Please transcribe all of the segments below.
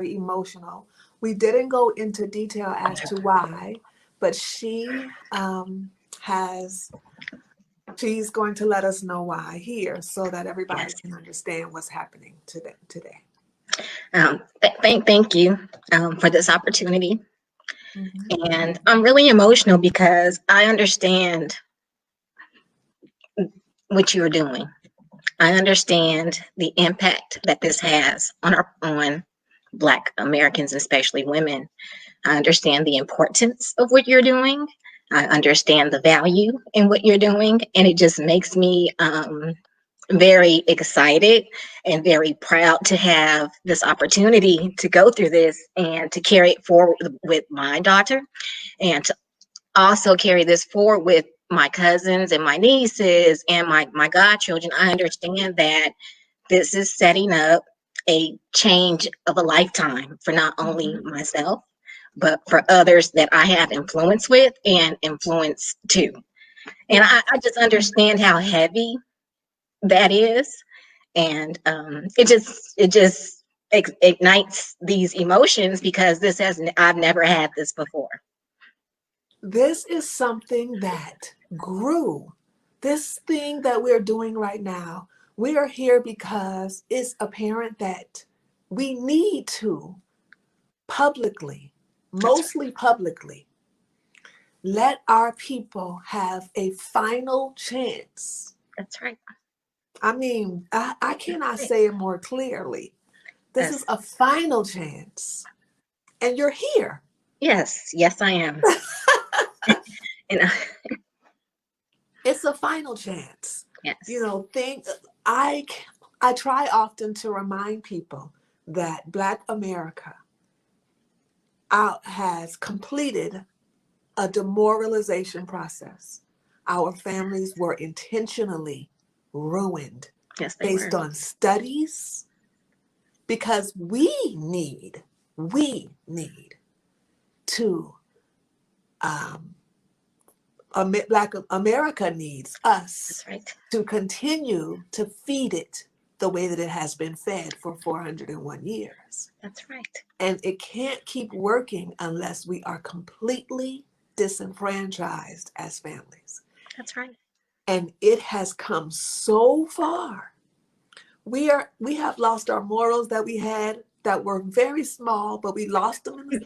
emotional. We didn't go into detail as to why, but has she's going to let us know why here so that everybody Yes. can understand what's happening today. Thank you for this opportunity. Mhm. And I'm really emotional because I understand what you're doing. I understand the impact that this has on Black Americans, especially women. I understand the importance of what you're doing. I understand the value in what you're doing, and it just makes me very excited and very proud to have this opportunity to go through this and to carry it forward with my daughter, and to also carry this forward with my cousins and my nieces and my godchildren. I understand that this is setting up a change of a lifetime for not only Mhm. myself, but for others that I have influence with and influence too. And Yeah. I just understand how heavy that is. And it just ignites these emotions because I've never had this before. This is something that grew. This thing that we're doing right now, we are here because it's apparent that we need to publicly, That's right. mostly publicly, let our people have a final chance. That's right. I mean, I cannot Right. say it more clearly. This is Yes. a final chance, and you're here. Yes, I am. And It's a final chance. You yes. know, I I try often to remind people that Black America has completed a demoralization process. Our families were intentionally ruined Yes, they based were. on studies because we need to um, Black America needs us That's right. to continue to feed it the way that it has been fed for 401 years. That's right. And it can't keep working unless we are completely disenfranchised as families. That's right. And it has come so far. We have lost our morals that we had that were very small, but we lost them Yeah,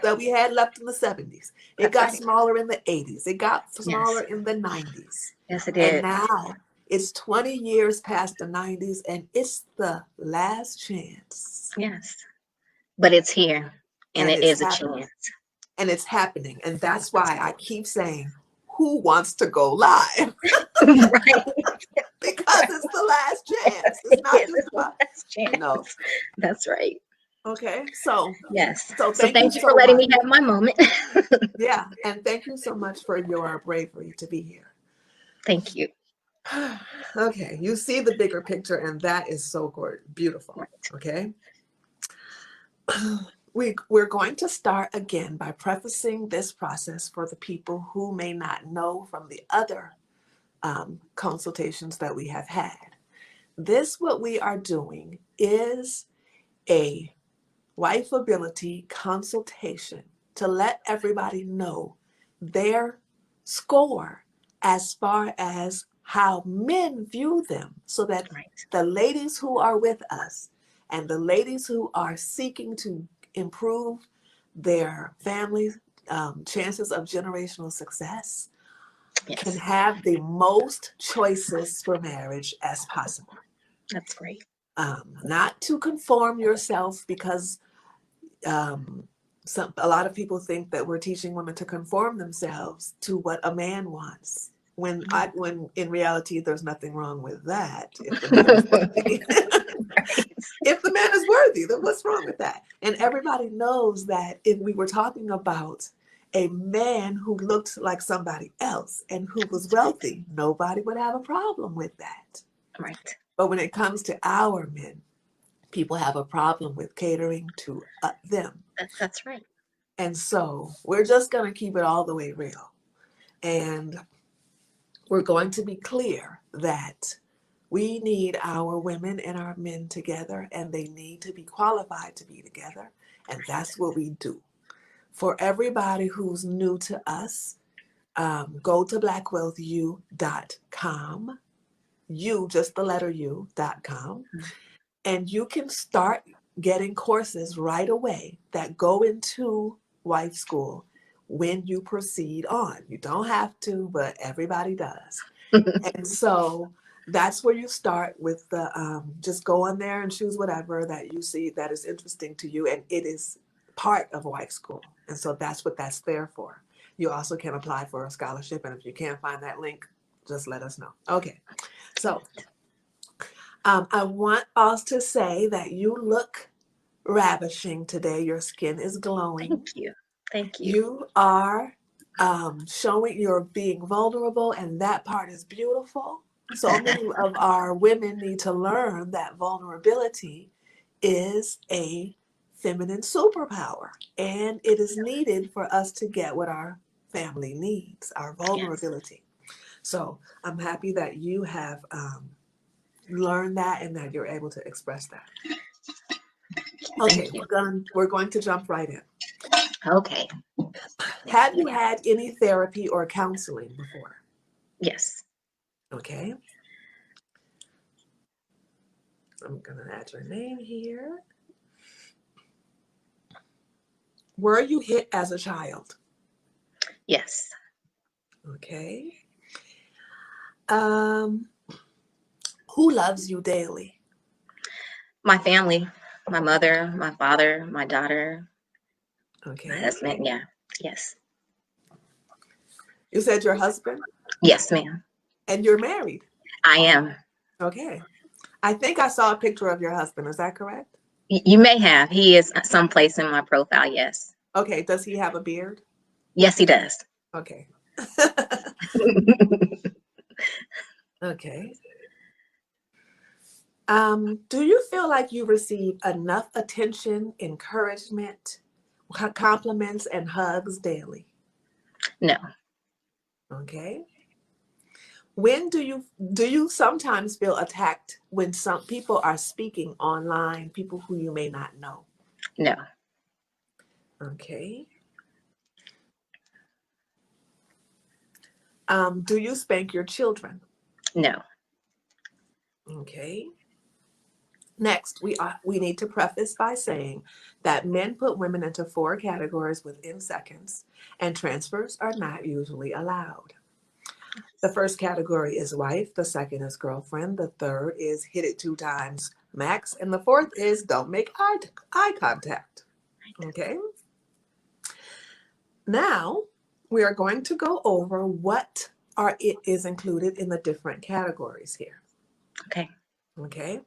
that we had left in the 70s. It that's got right. smaller in the 80s. It got smaller Yes. in the 90s. Yes, it And did. now it's 20 years past the 90s and it's the last chance. Yes. But it's here and And it it's is a happening. chance. And it's happening. And that's That's why I keep saying, who wants to go live? right. Because it's the last chance. It's It not is. just It's the about, last you know. chance. That's right. Okay. So Yes. So thank you thank you for so letting much. me have my moment. Yeah. And thank you so much for your bravery to be here. Thank you. Okay. You see the bigger picture, and that is so beautiful. Right. Okay. We're going to start again by prefacing this process for the people who may not know from the other consultations that we have had. What we are doing is a wifeability consultation to let everybody know their score as far as how men view them, so that Right. the ladies who are with us and the ladies who are seeking to improve their families' chances of generational success can Yes. have the most choices for marriage as possible. That's great. Not to conform yourself because um, a lot of people think that we're teaching women to conform themselves to what a man wants. When in reality, there's nothing wrong with that if the man is worthy. Right. If the man is worthy, then what's wrong with that? And everybody knows that if we were talking about a man who looked like somebody else and who was That's right. wealthy, nobody would have a problem with that. Right. But when it comes to our men, people have a problem with catering to them. That's right. And so we're just going to keep it all the way real. And we're going to be clear that We need our women and our men together, and they need to be qualified to be together. And that's what we do. For everybody who's new to us, go to blackwealthu.com, you, just the letter u.com, and you can start getting courses right away that go into wife school when you proceed on. You don't have to, but everybody does. And so that's where you start with the, just go on there and choose whatever that you see that is interesting to you. And it is part of wife school. And so that's what that's there for. You also can apply for a scholarship. And if you can't find that link, just let us know. Okay. So I want us to say that you look ravishing today. Your skin is glowing. Thank you. Thank you. You are showing you're being vulnerable, and that part is beautiful. So many of our women need to learn that vulnerability is a feminine superpower, and it is needed for us to get what our family needs, our Yes. vulnerability. So I'm happy that you have learned that and that you're able to express that. Okay, Thank you. we're going to jump right in. Okay. Have you had any therapy or counseling before? Yes. Okay. I'm going to add your name here. Were you hit as a child? Yes. Okay. Um, who loves you daily? My family, my mother, my father, my daughter, my Okay. husband. Yeah. Yes. You said your husband, Yes, ma'am. and you're married. I am. Okay. I think I saw a picture of your husband. Is that correct? You may have. He is someplace in my profile. Yes. Okay. Does he have a beard? Yes, he does. Okay. Okay. Do you feel like you receive enough attention, encouragement, compliments, and hugs daily? No. Okay. When do you sometimes feel attacked when some people are speaking online, people who you may not know? No. Okay. Do you spank your children? No. Okay. Next, we need to preface by saying that men put women into 4 categories within seconds, and transfers are not usually allowed. The first category is wife, the second is girlfriend, the third is hit it 2 times max, and the fourth is don't make eye contact. Okay. Now we are going to go over what is included in the different categories here. Okay. Okay.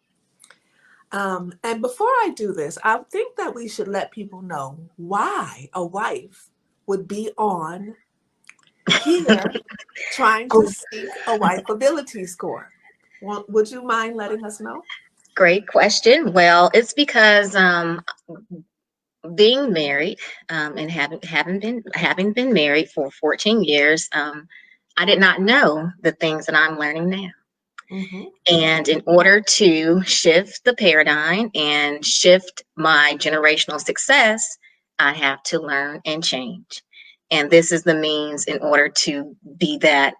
And before I do this, I think that we should let people know why a wife would be on here trying to seek a wife ability score. Well, would you mind letting us know? Great question. Well, it's because being married and having been married for 14 years, I did not know the things that I'm learning now. Mm-hmm. And in order to shift the paradigm and shift my generational success, I have to learn and change. And this is the means in order to be that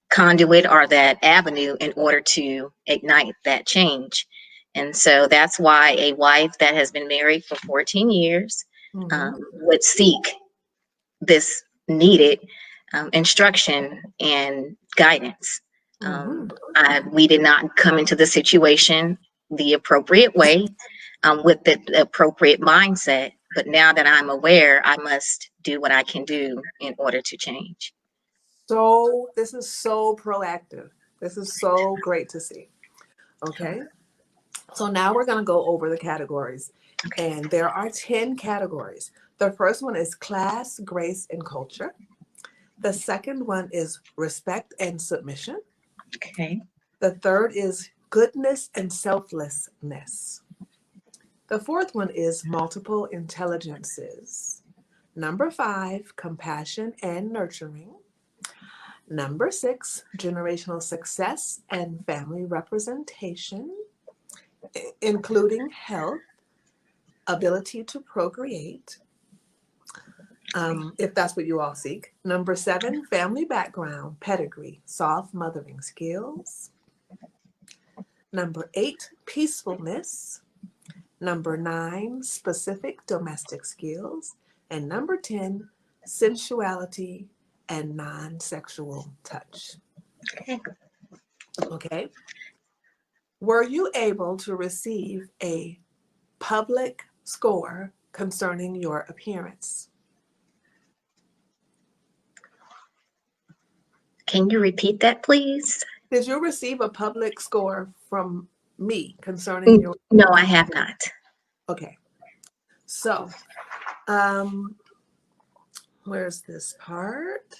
conduit or that avenue in order to ignite that change. And so that's why a wife that has been married for 14 years Mm-hmm. would seek this needed instruction and guidance. Mm-hmm. We did not come into the situation the appropriate way with the appropriate mindset. But now that I'm aware, I must do what I can do in order to change. So this is so proactive. This is so great to see. Okay. So now we're going to go over the categories. Okay. And there are 10 categories. The first one is class, grace, and culture. The second one is respect and submission. Okay. The third is goodness and selflessness. The fourth one is multiple intelligences. Number 5, compassion and nurturing. Number 6, generational success and family representation, including health, ability to procreate, if that's what you all seek. Number 7, family background, pedigree, soft mothering skills. Number 8, peacefulness. Number 9, specific domestic skills. And number 10, sensuality and non-sexual touch. Okay. Okay. Were you able to receive a public score concerning your appearance? Can you repeat that, please? Did you receive a public score from me concerning your? No, I have not. Okay. So, where's this part?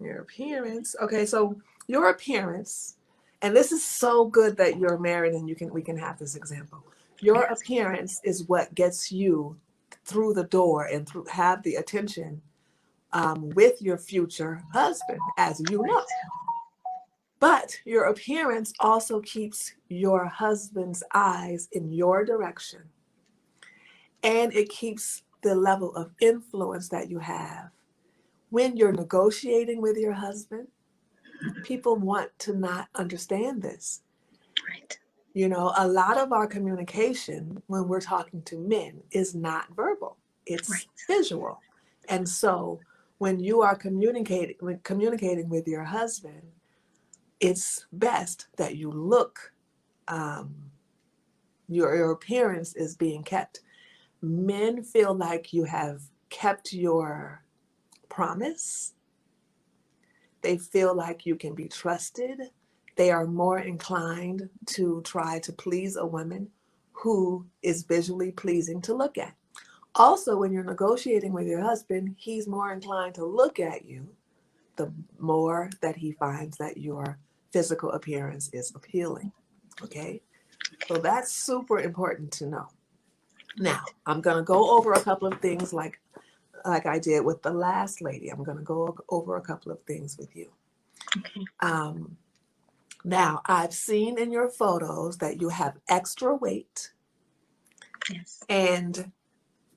Your appearance. Okay, so your appearance, and this is so good that you're married and we can have this example. Your appearance is what gets you through the door and have the attention with your future husband, as you know. But your appearance also keeps your husband's eyes in your direction, and it keeps the level of influence that you have. When you're negotiating with your husband, people want to not understand this. Right. You know, a lot of our communication when we're talking to men is not verbal, it's visual. And so when you are communicating with your husband, it's best that you look, your appearance is being kept. Men feel like you have kept your promise. They feel like you can be trusted. They are more inclined to try to please a woman who is visually pleasing to look at. Also, when you're negotiating with your husband, he's more inclined to look at you the more that he finds that your physical appearance is appealing. Okay? So that's super important to know. Now, I'm going to go over a couple of things like I did with the last lady. I'm going to go over a couple of things with you. Okay. Now, I've seen in your photos that you have extra weight. Yes. And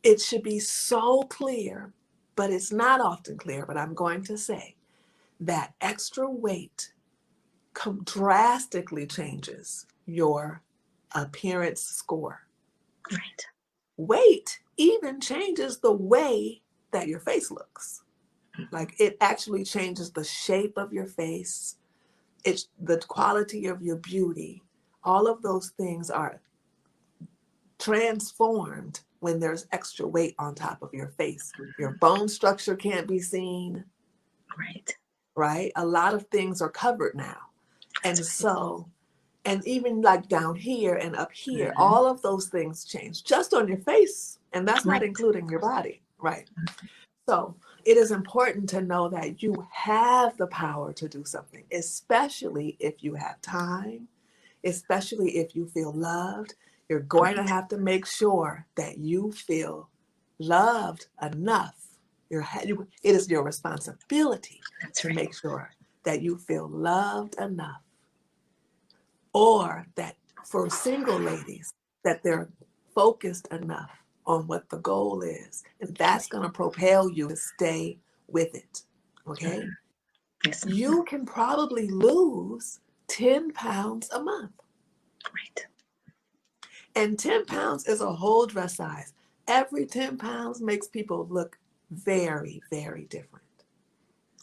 it should be so clear, but it's not often clear, but I'm going to say that extra weight drastically changes your appearance score. Right. Weight even changes the way that your face looks. Like it actually changes the shape of your face. It's the quality of your beauty. All of those things are transformed when there's extra weight on top of your face. Your bone structure can't be seen. Right. Right? A lot of things are covered now. And so, and even like down here and up here, all of those things change just on your face. And that's not including your body. Right. So it is important to know that you have the power to do something, especially if you have time, especially if you feel loved. You're going to have to make sure that you feel loved enough. It is your responsibility to make sure that you feel loved enough. Or that for single ladies, that they're focused enough on what the goal is. And that's going to propel you to stay with it. Okay? Yes. You can probably lose 10 pounds a month. Right. And 10 pounds is a whole dress size. Every 10 pounds makes people look very, very different.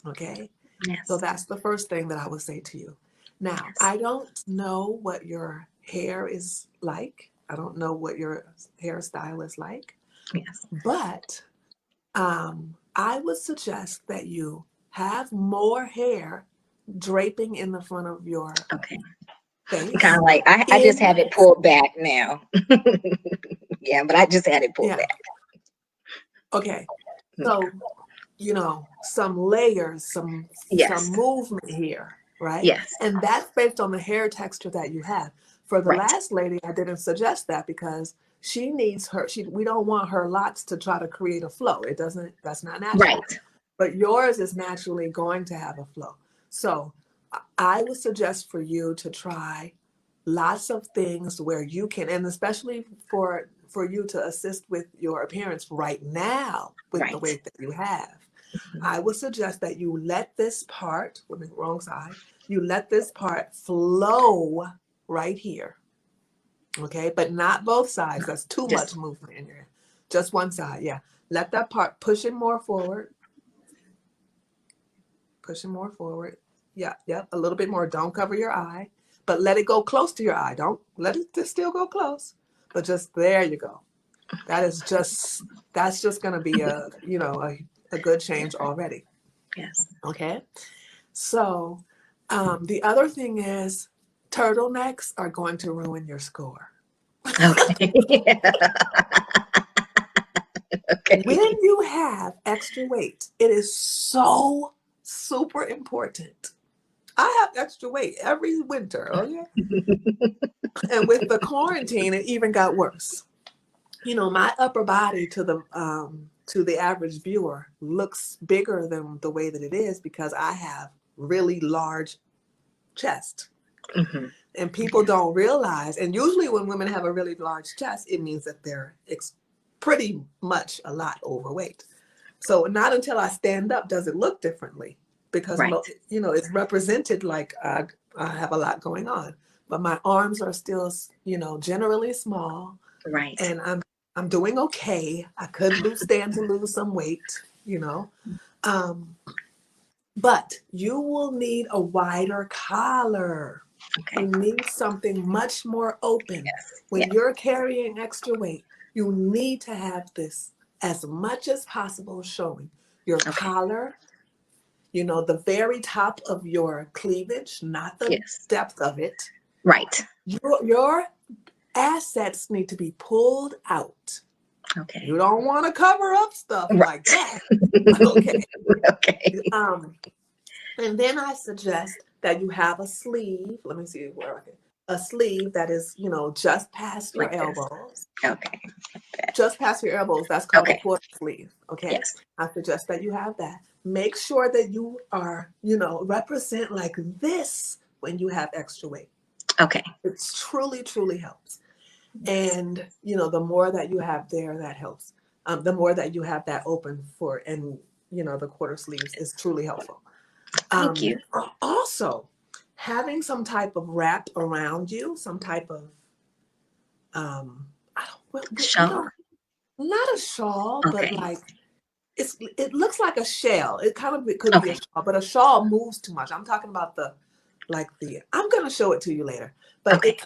Okay? Yes. So that's the first thing that I would say to you. Now, I don't know what your hair is like. I don't know what your hairstyle is like. Yes. But I would suggest that you have more hair draping in the front of your face. Kind of like, I just have it pulled back now. Yeah, but I just had it pulled back. Okay. So, you know, some layers, some movement here, right? Yes. And that's based on the hair texture that you have. For the last lady, I didn't suggest that because she needs we don't want her locks to try to create a flow. That's not natural. Right. but yours is naturally going to have a flow. So I would suggest for you to try lots of things where you can, and especially for you to assist with your appearance right now with the Right. weight that you have. Mhm. I would suggest that you let this part, with the wrong side, you let this part flow right here. Okay, but not both sides. That's too much Just movement in your, just one side. Yeah. Let that part push it more forward. Push it more forward. Yeah, yeah. A little bit more. Don't cover your eye, but let it go close to your eye. Don't let it just still go close. But just there you go. That is just that's just gonna be a a good change already. yes. Okay. So the other thing is turtlenecks are going to ruin your score. Okay. When Okay. you have extra weight, it is so super important. I have extra weight every winter. Oh yeah. And with the quarantine, it even got worse. My upper body to the average viewer looks bigger than the way that it is because I have really large chest. Hmm. And people Yes. don't realize, and usually when women have a really large chest, it means that they're pretty much a lot overweight. So not until I stand up does it look differently because Right. it's represented like I have a lot going on, but my arms are still generally small, Right. and I'm doing okay. I could stand to lose some weight. Um, but you will need a wider collar. Okay. You need something much more open. Yes. When Yes. you're carrying extra weight, you need to have this as much as possible showing your Okay. collar, the very top of your cleavage, not the Yes. depth of it. Right. Your assets need to be pulled out. You Okay. don't want to cover up stuff like Right. that. Okay. Okay. Um, And then I suggest that you have a sleeve. Let me see where I can. A sleeve that is, just past your Like this. elbows. Okay. Just past your elbows. That's called a Okay. quarter sleeve. Okay. Yes. I suggest that you have that. Make sure that you are, represent like this when you have extra weight. Okay. It's truly, truly helps. Yes. And, the more that you have there, that helps. The more that you have that open for, and, the quarter sleeves is truly helpful. Thank you. Also, having some type of wrap around you, some type of I don't we Shawl. don't not a shawl, but Okay. like it looks like a shell. It kind of it could be a Okay. shawl, but a shawl moves too much. I'm talking about the I'm gonna show it to you later, but Okay.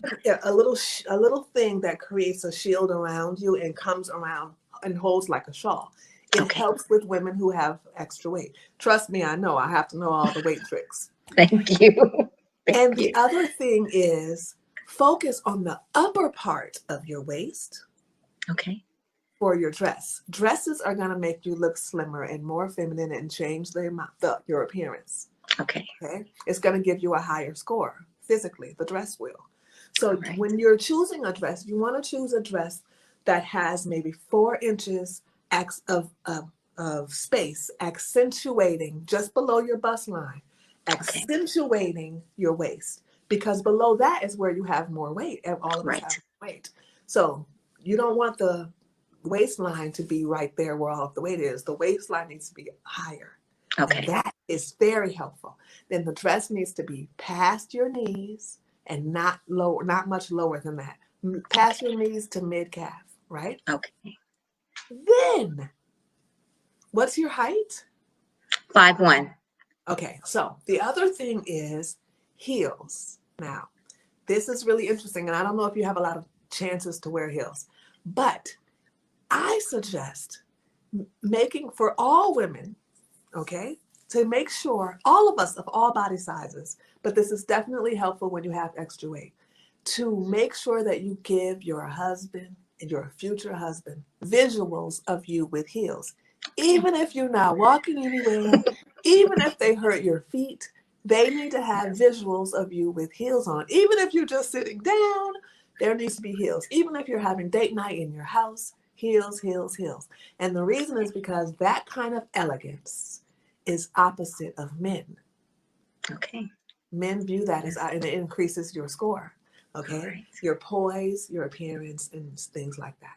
a little thing that creates a shield around you and comes around and holds like a shawl. It Okay. helps with women who have extra weight. Trust me, I know. I have to know all the weight tricks. Thank you. Thank And the you. other thing is focus on the upper part of your waist Okay. for your dress. Dresses are going to make you look slimmer and more feminine and change your appearance. Okay. Okay? It's going to give you a higher score physically, the dress will. So All right. when you're choosing a dress, you want to choose a dress that has maybe 4 inches of space, accentuating just below your bust line, Okay. accentuating your waist, because below that is where you have more weight, and all of us Right. have weight. So you don't want the waistline to be right there where all of the weight is. The waistline needs to be higher. And Okay. that is very helpful. Then the dress needs to be past your knees and not low, not much lower than that. Past your knees to mid calf, right? Okay. Then, what's your height? 5'1". Okay, so the other thing is heels. Now, this is really interesting, and I don't know if you have a lot of chances to wear heels, but I suggest making for all women, okay, to make sure all of us of all body sizes, but this is definitely helpful when you have extra weight, to make sure that you give your husband and your future husband visuals of you with heels. Okay. Even if you're not walking anywhere, even if they hurt your feet, they need to have visuals of you with heels on. Even if you're just sitting down, there needs to be heels. Even if you're having date night in your house, heels, heels, heels. And the reason is because that kind of elegance is opposite of men. Okay. Men view that as, Yes. and it increases your score, All okay? right. Your poise, your appearance, and things like that.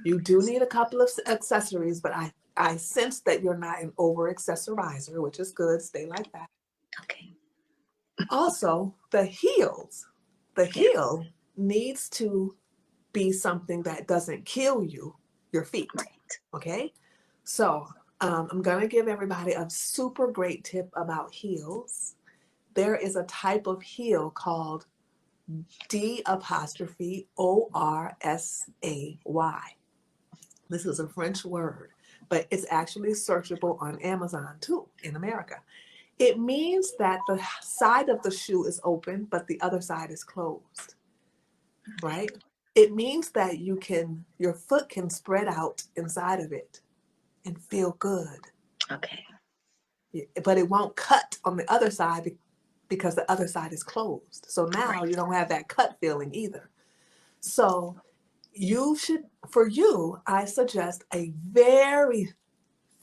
You do need a couple of accessories, but I sense that you're not an over accessorizer, which is good. Stay like that. Okay. Also, the heels. The Yeah. heel needs to be something that doesn't kill you, your feet. Right. Okay? So I'm going to give everybody a super great tip about heels. There is a type of heel called D'Orsay. This is a French word, but it's actually searchable on Amazon too in America. It means that the side of the shoe is open, but the other side is closed, right? It means that your foot can spread out inside of it and feel good, Okay. but it won't cut on the other side because the other side is closed. So now Right. you don't have that cut feeling either. So for you, I suggest a very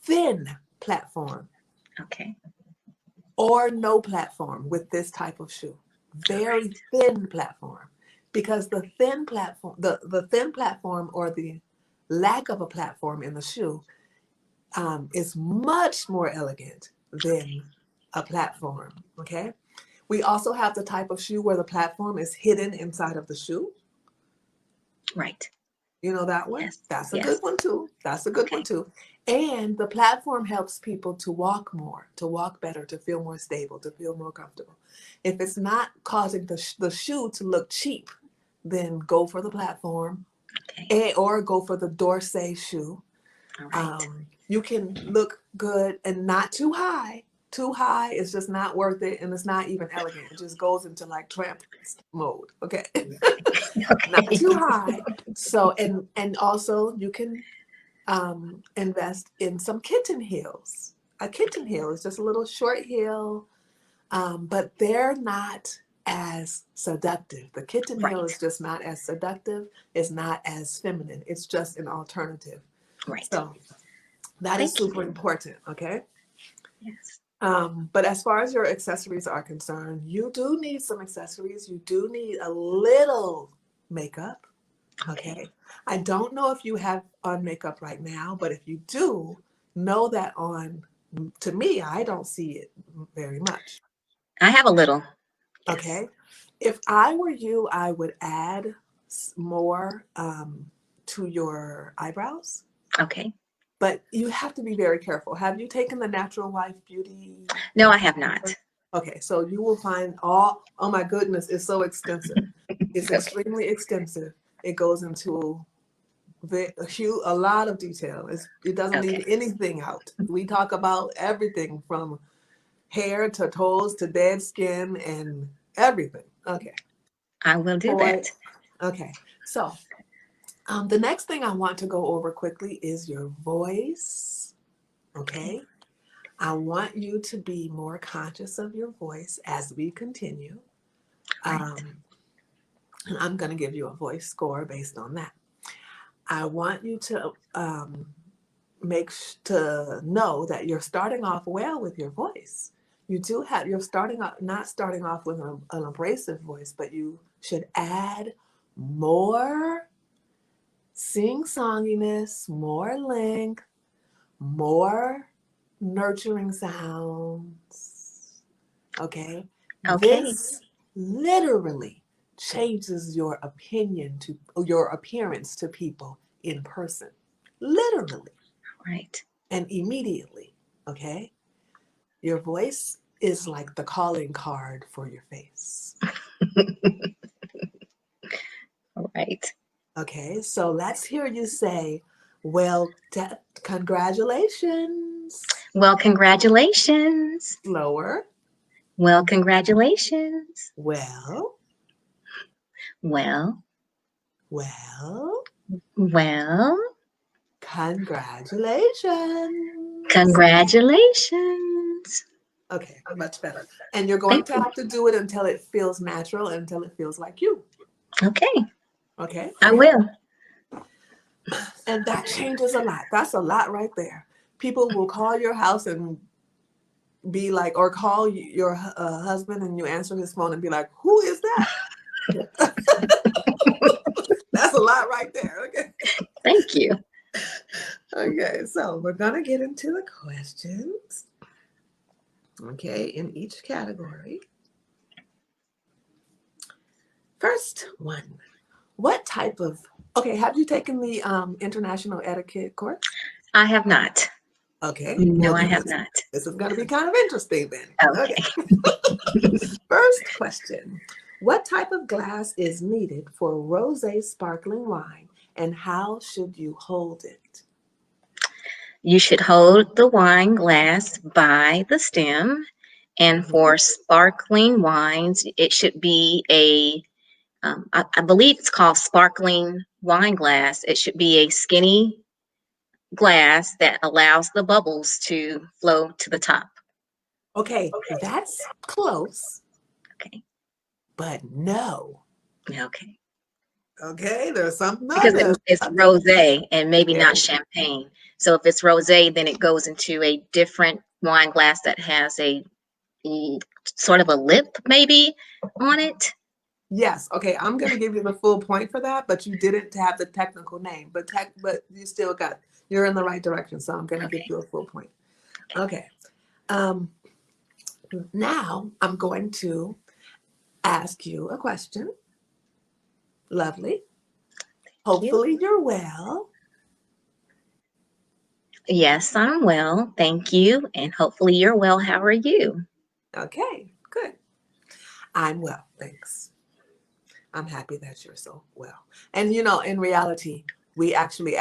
thin platform Okay. or no platform with this type of shoe. All right. Very thin platform. Because the thin platform or the lack of a platform in the shoe is much more elegant Okay. than a platform. Okay. We also have the type of shoe where the platform is hidden inside of the shoe. Right. You know that one? Yes. That's a good Yes. one too. That's a good one Okay. too. And the platform helps people to walk more, to walk better, to feel more stable, to feel more comfortable. If it's not causing the shoe to look cheap, then go for the platform Okay. or go for the D'Orsay shoe. All right. You can look good and not too high. Too high is just not worth it, and it's not even elegant. It just goes into like tramp mode. Okay. Not Okay. too high. So and also you can invest in some kitten heels. A kitten Okay. heel is just a little short heel, but they're not as seductive. The kitten heel Right. is just not as seductive. It's not as feminine. It's just an alternative. Right. So that is Thank super you. important. Okay. Yes. But as far as your accessories are concerned, you do need some accessories. You do need a little makeup. Okay. Okay. I don't know if you have on makeup right now, but if you do, know that to me, I don't see it very much. I have a little. Yes. Okay. If I were you, I would add more to your eyebrows, Okay. but you have to be very careful. Have you taken the Natural Life Beauty? No, I have not. Okay. So you will find oh my goodness, it's so extensive. It's Okay. extremely extensive. It goes into a lot of detail. It doesn't leave Okay. anything out. We talk about everything from hair to toes to dead skin and everything. Okay. I will do Boy. that. Okay. So the next thing I want to go over quickly is your voice. Okay. Okay. I want you to be more conscious of your voice as we continue. Right. Um, and I'm going to give you a voice score based on that. I want you to to know that you're starting off well with your voice. You're starting off not starting off with an abrasive voice, but you should add more sing-songiness, more length, more nurturing sounds. Okay? Okay. This literally changes your appearance to people in person. Literally Right. and immediately. Okay? Your voice is like the calling card for your face. All right. Okay? So let's hear you say, well, congratulations. Well, congratulations. Slower. Well, congratulations. Well, Well, well, well, congratulations. congratulations. Okay, much better. And you're going Thank to you. have to do it until it feels natural, until it feels like you. Okay. Okay? I will. And that changes a lot. That's a lot right there. People will call your house and be like, or call your husband and you answer his phone and be like, who is that? That's a lot right there. Okay. Thank you. Okay, so we're gonna get into the questions. Okay, in each category. First one. What type of, okay, have you taken the international etiquette course? I have not. Okay, No, well I then have not. this is gonna be kind of interesting then. Okay. Okay. First question. What type of glass is needed for rosé sparkling wine and how should you hold it? You should hold the wine glass by the stem. And Mhm. for sparkling wines, it should be I believe it's called sparkling wine glass. It should be a skinny glass that allows the bubbles to flow to the top. Okay, that's close, Okay. but no. Okay. Okay, there's something Because other. it's rosé and maybe There not we go. champagne. So if it's rosé, then it goes into a different wine glass that has a sort of a lip maybe on it. Yes, okay, I'm gonna give you the full point for that, but you didn't have the technical name, but you still got, you're in the right direction, so I'm gonna give Okay. you a full point. Okay, um, now I'm going to ask you a question. Lovely. Thank you. Hopefully you're well. Yes, I'm well. Thank you. And hopefully you're well. How are you? Okay, good. I'm well, thanks. I'm happy that you're so well. And you know, in reality, we actually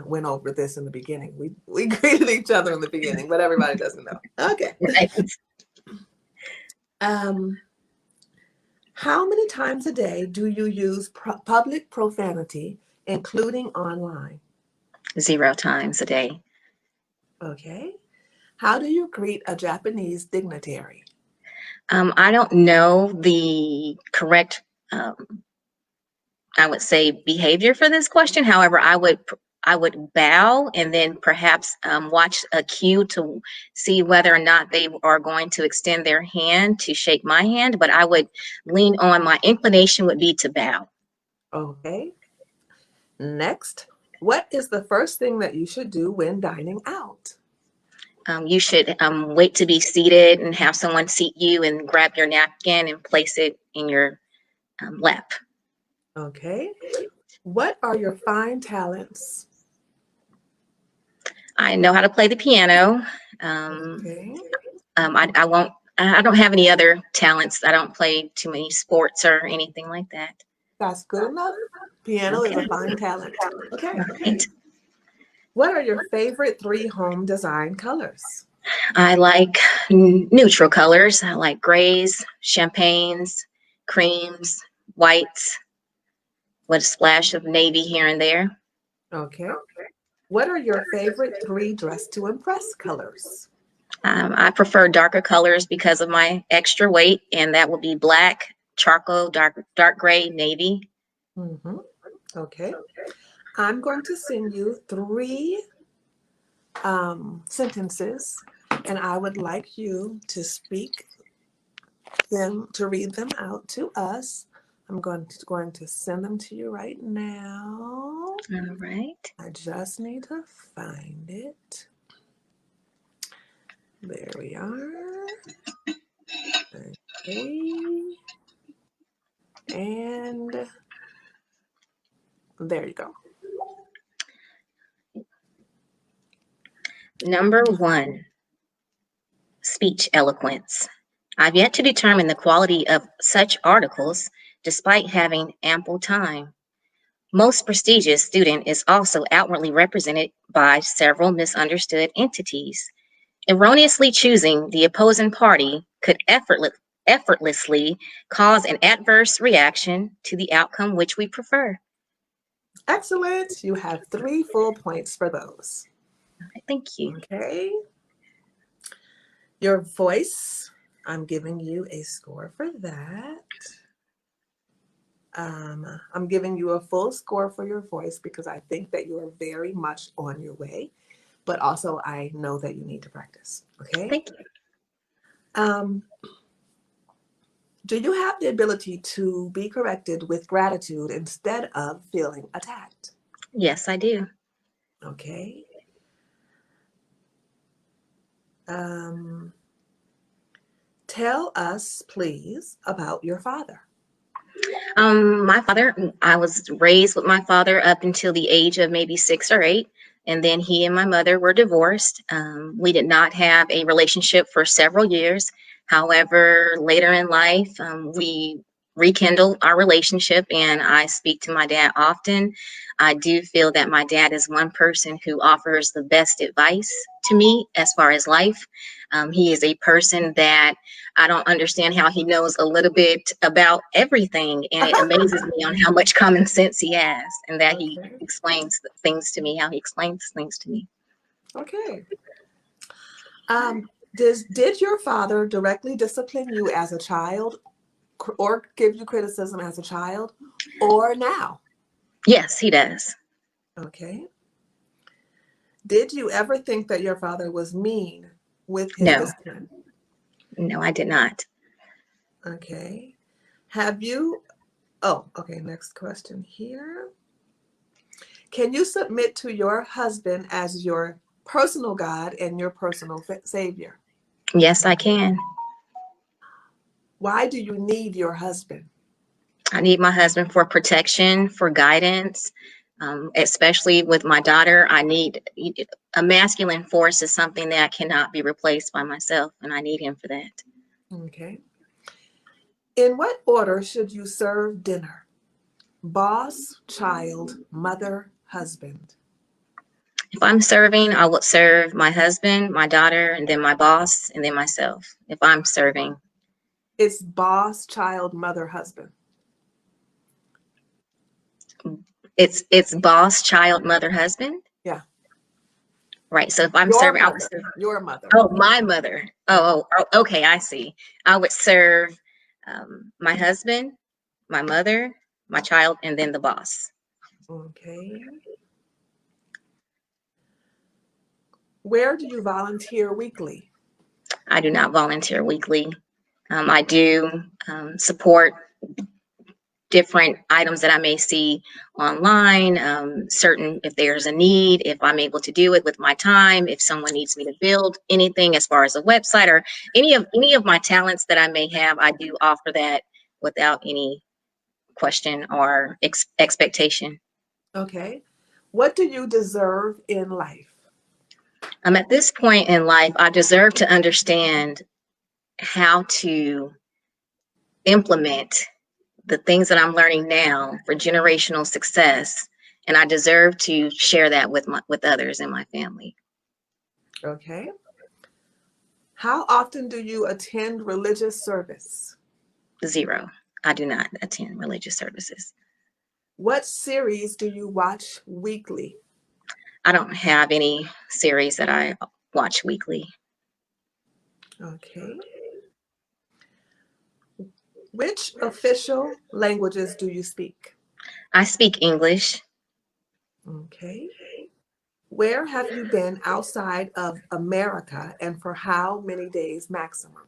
went over this in the beginning. We greeted each other in the beginning, but everybody doesn't know. Okay. Right. Um, how many times a day do you use public profanity, including online? 0 times a day. Okay. How do you greet a Japanese dignitary? I don't know the correct, I would say, behavior for this question. However, I would bow and then perhaps watch a cue to see whether or not they are going to extend their hand to shake my hand. But I would lean on my inclination would be to bow. Okay. Next, what is the first thing that you should do when dining out? You should wait to be seated and have someone seat you and grab your napkin and place it in your lap. Okay. What are your fine talents? I know how to play the piano. Um, Okay. I won't. I don't have any other talents. I don't play too many sports or anything like that. That's good enough. Piano is Okay. a fine talent. Okay. All right. What are your favorite three home design colors? I like neutral colors. I like grays, champagnes, creams, whites, with a splash of navy here and there. Okay. What are your favorite three dress to impress colors? I prefer darker colors because of my extra weight, and that will be black, charcoal, dark gray, navy. Mm-hmm. Okay. I'm going to send you three sentences, and I would like you to speak them, to read them out to us. I'm going to send them to you right now. All right. I just need to find it. There we are. Okay. And there you go. Number 1, speech eloquence. I've yet to determine the quality of such articles despite having ample time. Most prestigious student is also outwardly represented by several misunderstood entities. Erroneously choosing the opposing party could effortlessly cause an adverse reaction to the outcome which we prefer. Excellent. You have 3 full points for those. Thank you. Okay. Your voice, I'm giving you a score for that. I'm giving you a full score for your voice because I think that you are very much on your way, but also I know that you need to practice. Okay. Thank you. Um, do you have the ability to be corrected with gratitude instead of feeling attacked? Yes, I do. Okay. Um, tell us, please, about your father. My father, I was raised with my father up until the age of maybe 6 or 8. And then he and my mother were divorced. We did not have a relationship for several years. However, later in life, we rekindled our relationship, and I speak to my dad often. I do feel that my dad is one person who offers the best advice to me as far as life. He is a person that I don't understand how he knows a little bit about everything, and it amazes me on how much common sense he has, and that he Okay. explains things to me, how he explains things to me. Okay. Did your father directly discipline you as a child or give you criticism as a child or now? Yes, he does. Okay. Did you ever think that your father was mean with his No, discipline? no, I did not. Okay. Have you, oh, okay, next question here. Can you submit to your husband as your personal God and your personal savior? Yes, I can. Why do you need your husband? I need my husband for protection, for guidance, especially with my daughter. I need a masculine force is something that cannot be replaced by myself, and I need him for that. Okay. In what order should you serve dinner? Boss, child, mother, husband. If I'm serving, I would serve my husband, my daughter, and then my boss, and then myself. If I'm serving, It's boss, child, mother, husband. it's boss, child, mother, husband. Yeah. Right. So if I'm Your serving, I would mother. serve. Your mother. Oh, my mother. Okay, I see. I would serve my husband, my mother, my child, and then the boss. Okay. Where do you volunteer weekly? I do not volunteer weekly. I do support different items that I may see online, certain, if there's a need, if I'm able to do it with my time, if someone needs me to build anything as far as a website or any of my talents that I may have, I do offer that without any question or expectation. Okay. What do you deserve in life? I'm at this point in life, I deserve to understand how to implement the things that I'm learning now for generational success, and I deserve to share that with others in my family. Okay. How often do you attend religious service? 0. I do not attend religious services. What series do you watch weekly? I don't have any series that I watch weekly. Okay. Which official languages do you speak? I speak English. Okay. Where have you been outside of America and for how many days maximum?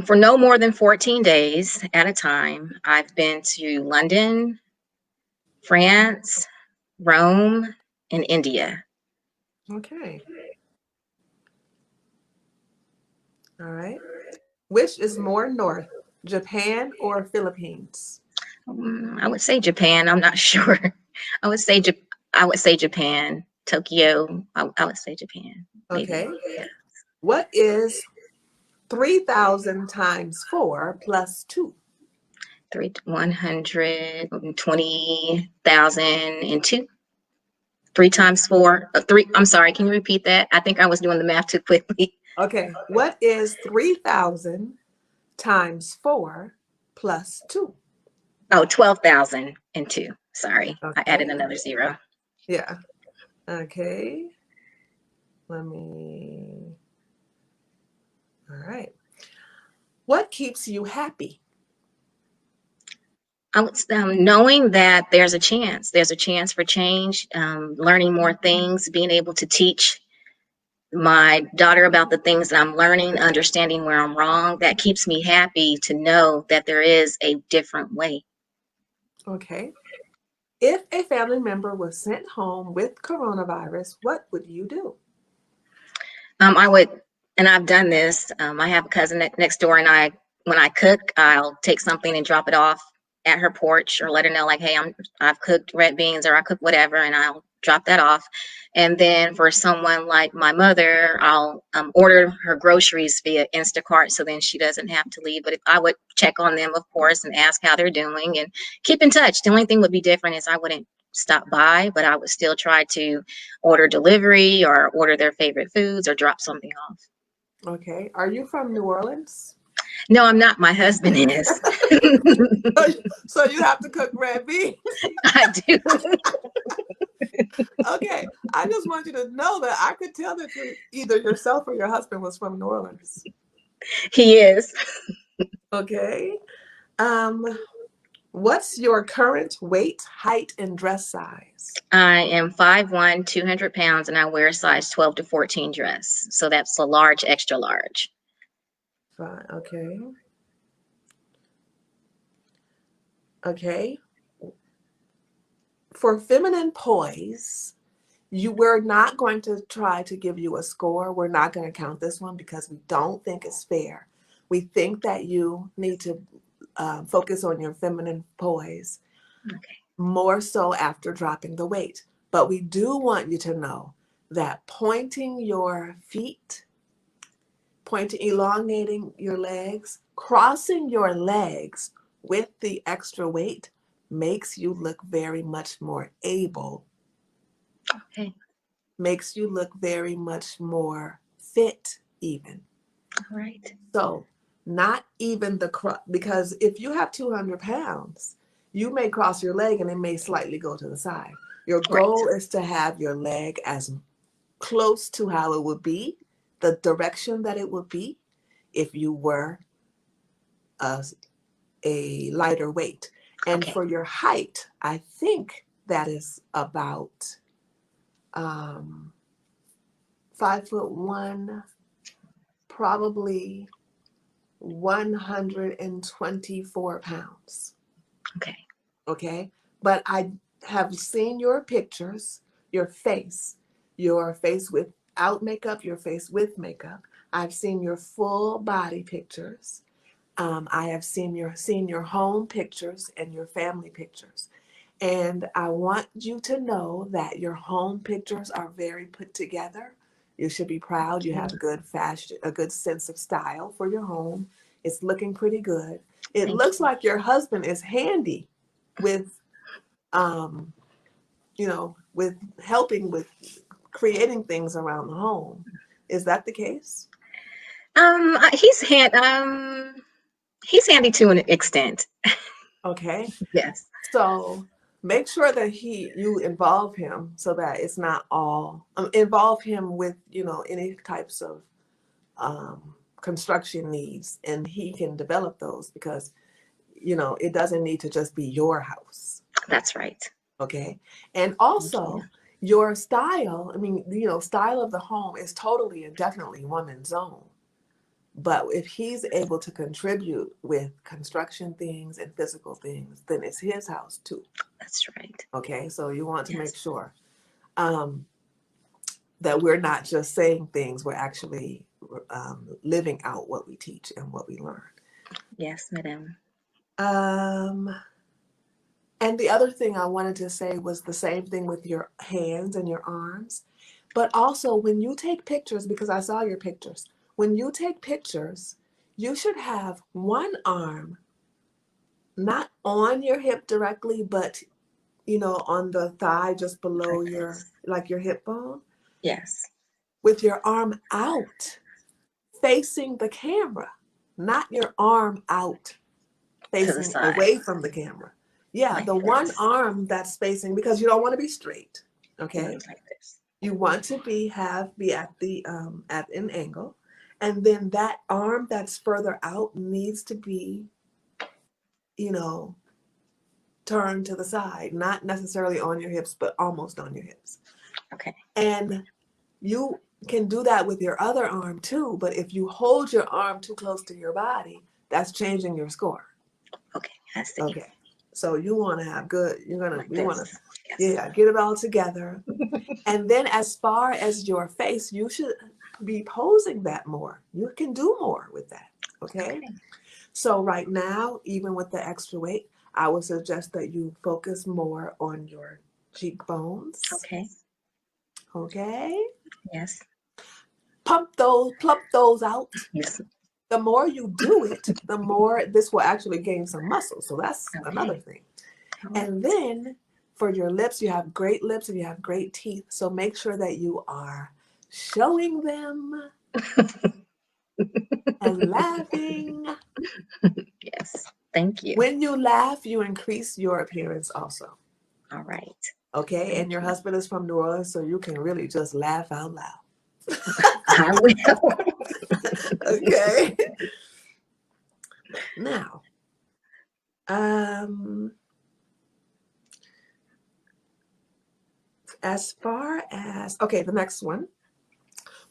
For no more than 14 days at a time. I've been to London, France, Rome, and India. Okay. All right. Which is more north, Japan or Philippines? I would say Japan. I'm not sure. I would say I would say Japan, Tokyo. I would say Japan, maybe. Okay. Yeah. What is 3,000 times 4 plus 2? 120,002. 3 times 4. Three. I'm sorry. Can you repeat that? I think I was doing the math too quickly. Okay. What is 3,000 times 4 plus 2? Oh, 12,002. Sorry, I added Okay. another 0. Yeah. Okay. Let me. All right. What keeps you happy? Knowing that there's a chance for change, learning more things, being able to teach my daughter about the things that I'm learning, understanding where I'm wrong. That keeps me happy to know that there is a different way. Okay. If a family member was sent home with coronavirus, what would you do? I would, and I've done this. I have a cousin next door, and when I cook, I'll take something and drop it off at her porch, or let her know, like, hey, I've cooked red beans, or I cook whatever, and I'll drop that off. And then for someone like my mother, I'll order her groceries via Instacart, so then she doesn't have to leave. But if I would check on them, of course, and ask how they're doing, and keep in touch. The only thing would be different is I wouldn't stop by, but I would still try to order delivery or order their favorite foods or drop something off. Okay. Are you from New Orleans? No, I'm not. My husband is. So you have to cook red beans. I do. Okay. I just want you to know that I could tell that you either yourself or your husband was from New Orleans. He is. Okay. Um, what's your current weight, height, and dress size? I am 5'1", 200 pounds, and I wear a size 12 to 14 dress. So that's a large, extra large. Fine. Okay. Okay. For feminine poise, we're not going to try to give you a score. We're not going to count this one because we don't think it's fair. We think that you need to focus on your feminine poise Okay. more so after dropping the weight. But we do want you to know that pointing your feet, elongating your legs, crossing your legs with the extra weight makes you look very much more able, Okay. makes you look very much more fit even. All right. So not even because if you have 200 pounds, you may cross your leg and it may slightly go to the side. Your Right. goal is to have your leg as close to how it would be, the direction that it would be if you were a lighter weight. And Okay. for your height, I think that is about 5'1", probably 124 pounds. Okay. Okay. But I have seen your pictures, your face without makeup, your face with makeup. I've seen your full body pictures. I have seen your home pictures and your family pictures. And I want you to know that your home pictures are very put together. You should be proud. You Okay. have good fashion, a good sense of style for your home. It's looking pretty good. It Thank looks you. like your husband is handy with, um, with helping with creating things around the home. Is that the case? He's he's handy to an extent. Okay. Yes. So make sure that you involve him so that it's not all involve him with any types of construction needs, and he can develop those because it doesn't need to just be your house. That's right. Okay. And Thank you. also your style, I mean, style of the home is totally and definitely woman's own. But if he's able to contribute with construction things and physical things, then it's his house too. That's right. Okay, so you want to make Yes. sure um, that we're not just saying things, we're actually living out what we teach and what we learn. Yes, madam. Um, and the other thing I wanted to say was the same thing with your hands and your arms. But also, when you take pictures, because I saw your pictures, when you take pictures, you should have one arm not on your hip directly, but on the thigh just below Like this. your hip bone, Yes. with your arm out facing the camera, not your arm out To the facing side. away from the camera. Yeah, Like the one this. arm that's facing, because you don't want to be straight. Okay, Like this. you want to be at the at an angle, and then that arm that's further out needs to be you know turned to the side, not necessarily on your hips, but almost on your hips. Okay. And you can do that with your other arm too, but if you hold your arm too close to your body, that's changing your score. Okay, I see. Okay. So you want to have good, Like we want to, this. Yes. yeah, get it all together. And then as far as your face, you should be posing that more. You can do more with that. Okay. Okay. So right now, even with the extra weight, I would suggest that you focus more on your cheekbones. Okay. Okay. Yes. Plump those out. Yes. The more you do it, the more this will actually gain some muscle. So that's another Okay. thing. All right. And then for your lips, you have great lips and you have great teeth. So make sure that you are showing them and laughing. Yes. Thank you. When you laugh, you increase your appearance also. All right. Okay. And Thank your you. husband is from New Orleans, so you can really just laugh out loud. I will. Okay. Now, um, as far as, okay, the next one.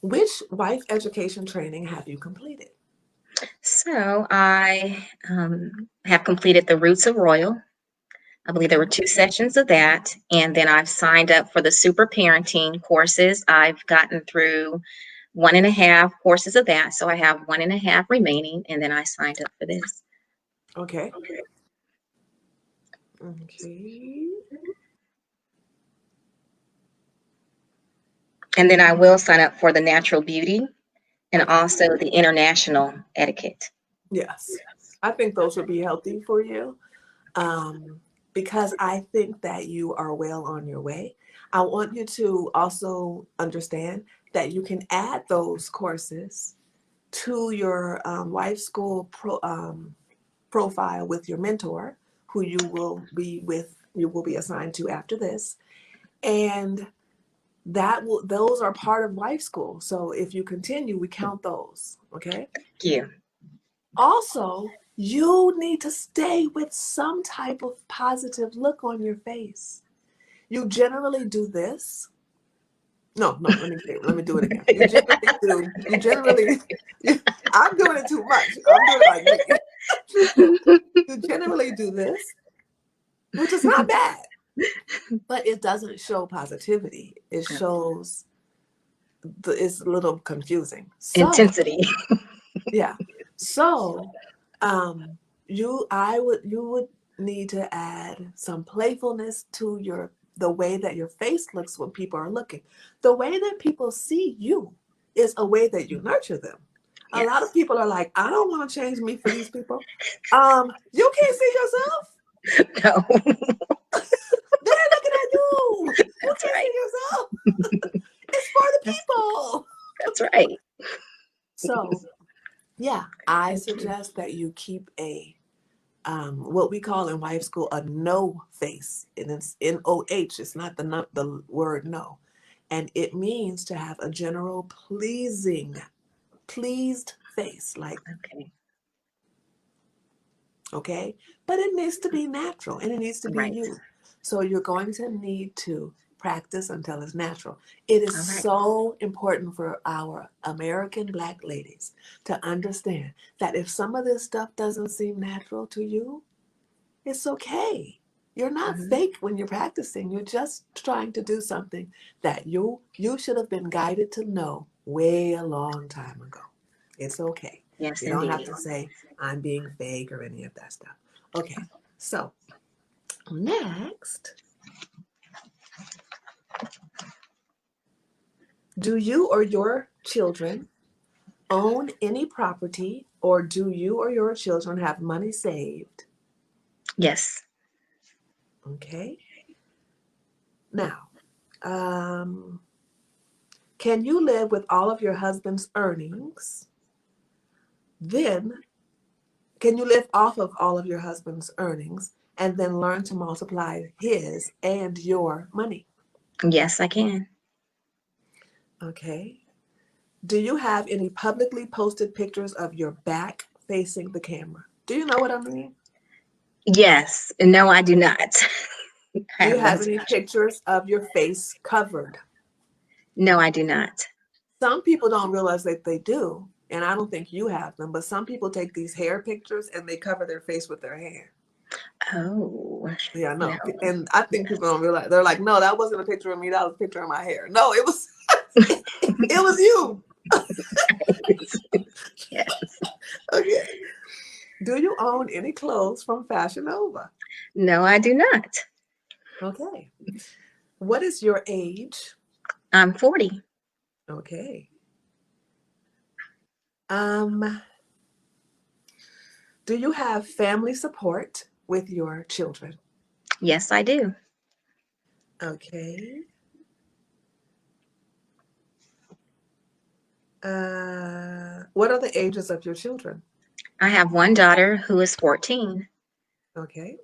Which wife education training have you completed? So I have completed the Roots of Royal. I believe there were 2 sessions of that, and then I've signed up for the super parenting courses. I've gotten through 1.5 courses of that, so I have 1.5 remaining, and then I signed up for this. Okay. Okay. And then I will sign up for the natural beauty and Okay. also the international etiquette. Yes. I think those would be healthy for you, because I think that you are well on your way. I want you to also understand that you can add those courses to your wife school profile with your mentor, who you will be assigned to after this, and those are part of wife school. So if you continue, we count those. Okay. Thank you. Also, you need to stay with some type of positive look on your face. You generally do this. No, no, let me do it again. You generally, I'm doing it too much. I'm doing it like me. You generally do this, which is not bad, but it doesn't show positivity. It shows, it's a little confusing. So, Intensity. yeah. So, you would need to add some playfulness to the way that your face looks when people are looking. The way that people see you is a way that you nurture them. A lot of Yes. people are like, I don't want to change me for these people. You can't see yourself. No. They're looking at you. You That's can't right. see yourself. It's for the people. That's right. So, yeah, I Thank you. suggest that you keep a what we call in wife school a no face, and it's NOH. It's not the word no, and it means to have a general pleased face, like Okay. okay, but it needs to be natural and it needs to be Right. you. So you're going to need to practice until it's natural. It is All right. so important for our American Black ladies to understand that if some of this stuff doesn't seem natural to you, it's okay. You're not Mhm. fake when you're practicing. You're just trying to do something that you should have been guided to know way a long time ago. It's okay. Yes, You don't have indeed. to say I'm being fake or any of that stuff. Okay. So, next, do you or your children own any property, or do you or your children have money saved? Yes. Okay. Now, um, can you live with all of your husband's earnings? Then, can you live off of all of your husband's earnings and then learn to multiply his and your money? Yes, I can. Okay. Do you have any publicly posted pictures of your back facing the camera? Do you know what I mean? Yes. No, I do not. Do you Have have those any pictures. pictures of your face covered? No, I do not. Some people don't realize that they do, and I don't think you have them, but some people take these hair pictures and they cover their face with their hair. Oh, Yeah, no. no. And I think people don't realize. They're like, no, that wasn't a picture of me. That was a picture of my hair. No, it was it was you. Yes. Okay. Do you own any clothes from Fashion Nova? No, I do not. Okay. What is your age? I'm 40. Okay. Um, do you have family support with your children? Yes, I do. Okay. What are the ages of your children? I have one daughter who is 14. Okay.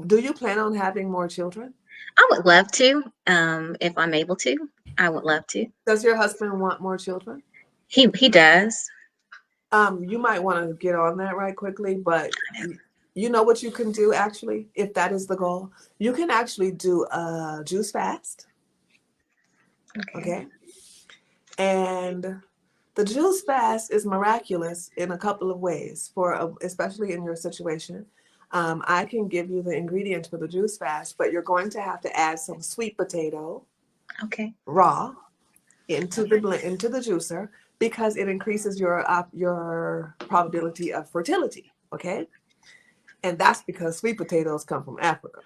Do you plan on having more children? I would love to, if I'm able to. I would love to. Does your husband want more children? He does. You might want to get on that right quickly, but you know what you can do actually, if that is the goal? You can actually do a juice fast, Okay. okay? And the juice fast is miraculous in a couple of ways, especially in your situation. I can give you the ingredients for the juice fast, but you're going to have to add some sweet potato Okay. raw into Okay. into the juicer because it increases your probability of fertility. Okay, and that's because sweet potatoes come from Africa.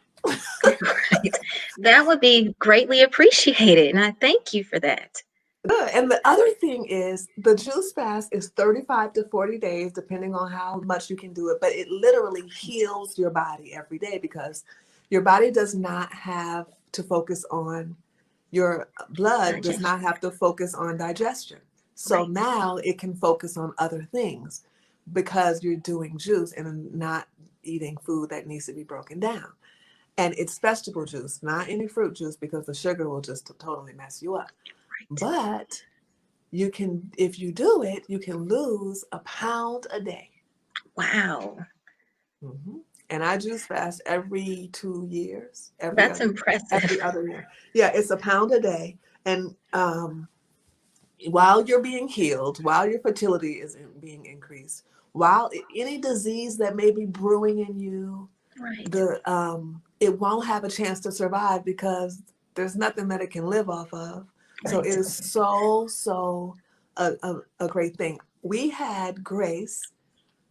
Right. That would be greatly appreciated, and I thank you for that. Good. And the other thing is the juice fast is 35 to 40 days, depending on how much you can do it. But it literally heals your body every day because your body does not have to focus on your blood, does Digestion. not have to focus on digestion. So Right. now it can focus on other things because you're doing juice and not eating food that needs to be broken down. And it's vegetable juice, not any fruit juice, because the sugar will just totally mess you up. Right. But you can, if you do it, you can lose a pound a day. Wow. hmm And I juice fast every 2 years, That's impressive. every other year. Yeah, it's a pound a day. And while you're being healed, while your fertility is being increased, while any disease that may be brewing in you, Right. the it won't have a chance to survive because there's nothing that it can live off of. So it Right. is so a great thing. We had Grace,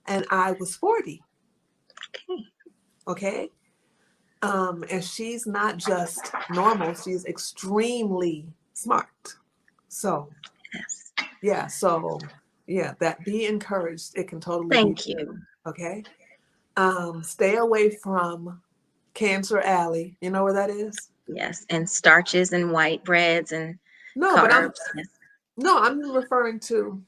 and I was 40. Okay. Okay, and she's not just normal; she's extremely smart. So Yes. yeah, that be encouraged. It can totally be Thank you. okay. Stay away from Cancer Alley. You know where that is? Yes. And starches and white breads and No, but carbs. Yes. I'm referring to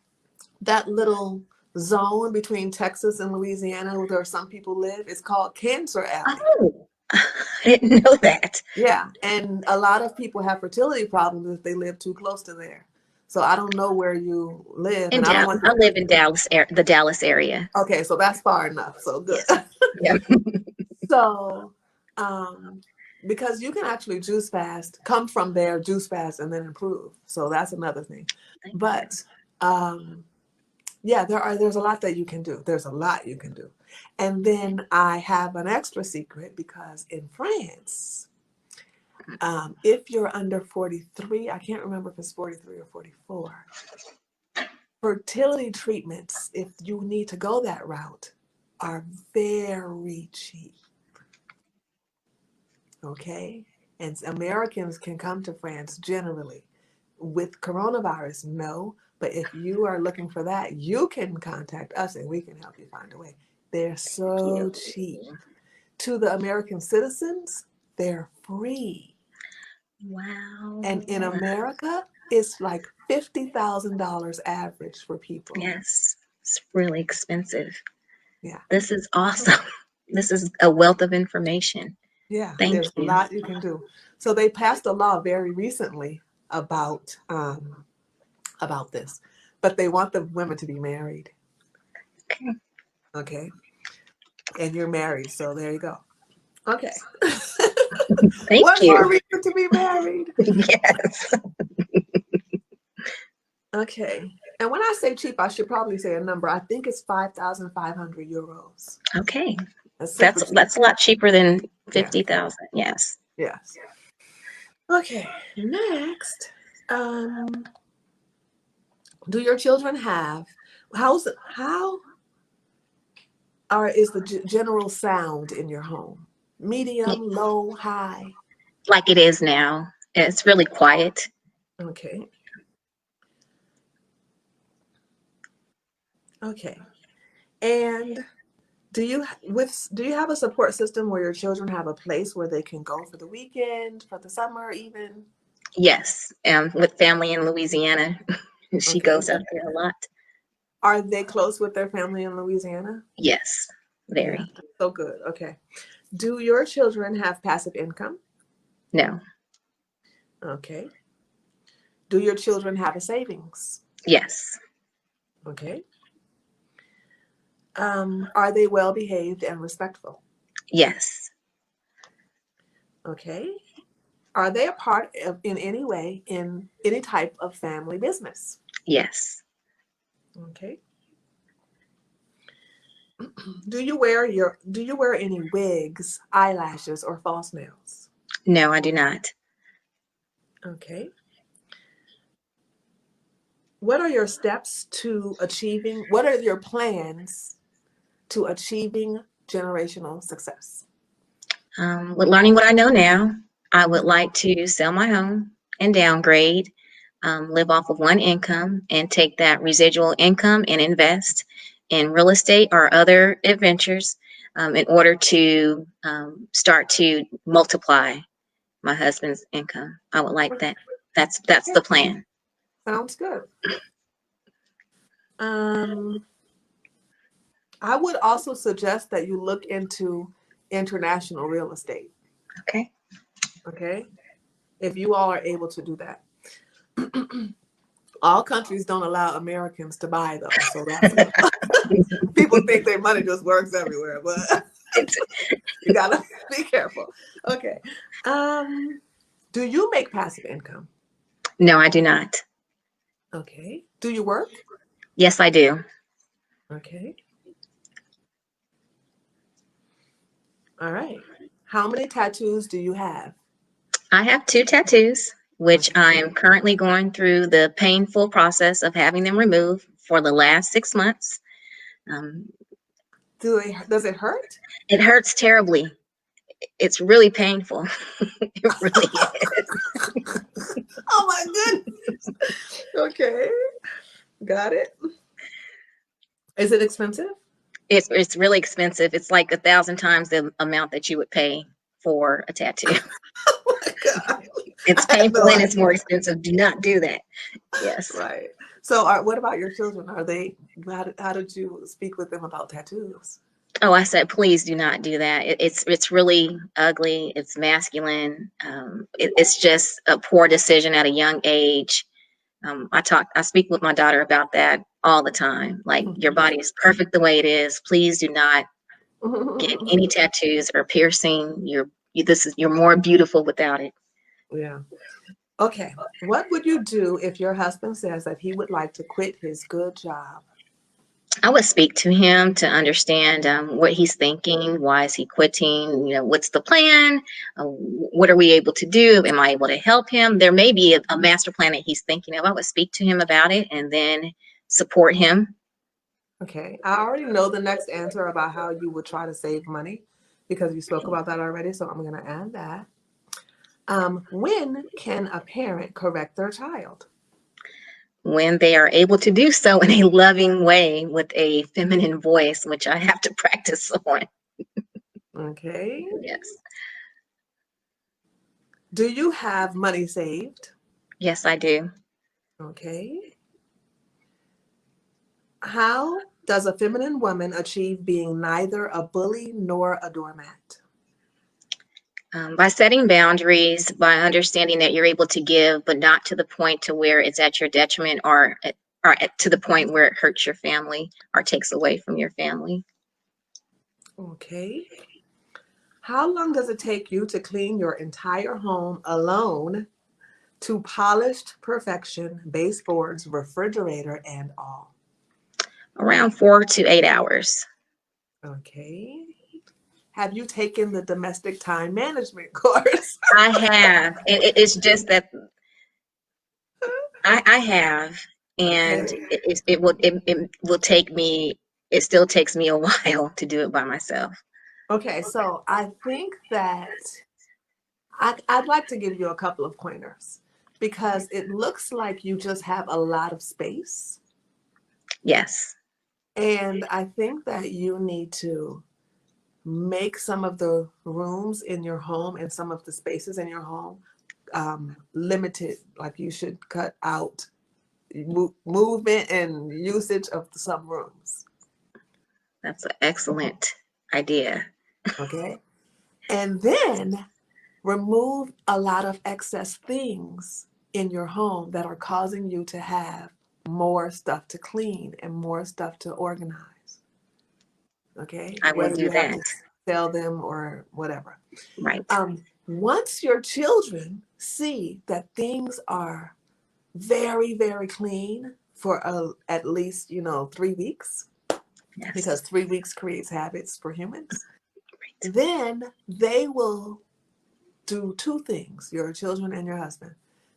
that little zone between Texas and Louisiana where some people live. It's called Cancer Alley. Oh, I didn't know that. Yeah, and a lot of people have fertility problems if they live too close to there. So I don't know where you live, In and I don't Dallas. want I to. live in Dallas, the Dallas area. Okay, so that's far enough. So good. Yes. Yeah. So, um, because you can actually juice fast, come from there, juice fast, and then improve. So that's another thing. Thank you. But yeah, there's a lot that you can do. There's a lot you can do. And then I have an extra secret because in France, if you're under 43, I can't remember if it's 43 or 44, fertility treatments, if you need to go that route, are very cheap. Okay? And Americans can come to France generally. With coronavirus, no. But if you are looking for that, you can contact us and we can help you find a way. They're Thank so you. cheap. To the American citizens, they're free. And in Wow. America, it's like $50,000 average for people. Yes. It's really expensive. Yeah. This is awesome. This is a wealth of information. Yeah. Thank There's a you. lot you can do. So they passed a law very recently about this, but they want the women to be married. Okay. Okay. And you're married. So there you go. Okay. Thank One you. more reason to be married. Yes. Okay. And when I say cheap, I should probably say a number. I think it's 5,500 euros. Okay. That's super cheap. That's a lot cheaper than Yeah. 50,000. Yes. Yes. Okay. Next, do your children have how is the general sound in your home? Y- Medium, low, high? Like it is now. It's really quiet. Okay. Okay. And do you have a support system where your children have a place where they can go for the weekend, for the summer even? Yes. With family in Louisiana, she Okay. goes up there a lot. Are they close with their family in Louisiana? Yes. Yeah, Very. that's so good. Okay. Do your children have passive income? No. Okay. Do your children have a savings? Yes. Okay. Are they well behaved and respectful? Yes. Okay. Are they a part of, in any way, in any type of family business? Yes. Okay. Do you wear any wigs, eyelashes, or false nails? No, I do not. Okay. What are your steps to achieving, what are your plans to achieving generational success? With learning what I know now, I would like to sell my home and downgrade, live off of one income, and take that residual income and invest in real estate or other adventures in order to start to multiply my husband's income. I would like that. That's Okay, the plan. sounds good. Um, I would also suggest that you look into international real estate, Okay. okay? If you all are able to do that. All countries don't allow Americans to buy though, so that's people think their money just works everywhere, but you gotta be careful. Okay. Um, do you make passive income? No, I do not. Okay. Do you work? Yes, I do. Okay. All right. How many tattoos do you have? I have two tattoos, which Okay. I am currently going through the painful process of having them removed for the last 6 months. Um, Does it hurt? it hurts terribly. It's really painful. It really is. Oh my goodness. Okay. Got it. Is it expensive? It's really expensive. It's like 1,000 times the amount that you would pay for a tattoo. Oh my God. It's I had painful no and it's more idea. expensive. Do not do that. Yes. Right. So, what about your children? How did you speak with them about tattoos? Oh, I said, please do not do that. It's really ugly. It's masculine. It's just a poor decision at a young age. I speak with my daughter about that all the time. Like, your body is perfect the way it is. Please do not get any tattoos or piercing. You're more beautiful without it. Yeah. Okay. What would you do if your husband says that he would like to quit his good job? I would speak to him to understand what he's thinking. Why is he quitting? What's the plan? What are we able to do? Am I able to help him? There may be a master plan that he's thinking of. I would speak to him about it and then support him. Okay. I already know the next answer about how you would try to save money because you spoke about that already. So I'm going to add that. When can a parent correct their child? When they are able to do so in a loving way with a feminine voice, which I have to practice on. Okay. Yes. Do you have money saved? Yes, I do. Okay. How does a feminine woman achieve being neither a bully nor a doormat? By setting boundaries, by understanding that you're able to give, but not to the point to where it's at your detriment to the point where it hurts your family or takes away from your family. Okay. How long does it take you to clean your entire home alone to polished perfection, baseboards, refrigerator, and all. Around 4 to 8 hours. Okay. Have you taken the domestic time management course? I have. It's just that I have, and Okay. it will take me. It still takes me a while to do it by myself. Okay, so I think that I'd like to give you a couple of pointers because it looks like you just have a lot of space. Yes. And I think that you need to make some of the rooms in your home and some of the spaces in your home limited. Like you should cut out movement and usage of some rooms. That's an excellent idea. Okay. And then remove a lot of excess things in your home that are causing you to have more stuff to clean and more stuff to organize. Okay. I will Whether do you have that. to sell them or whatever. Right. Once your children see that things are very, very clean for at least, 3 weeks, because Yes. 3 weeks creates habits for humans, Right. then they will do two things, your children and your husband.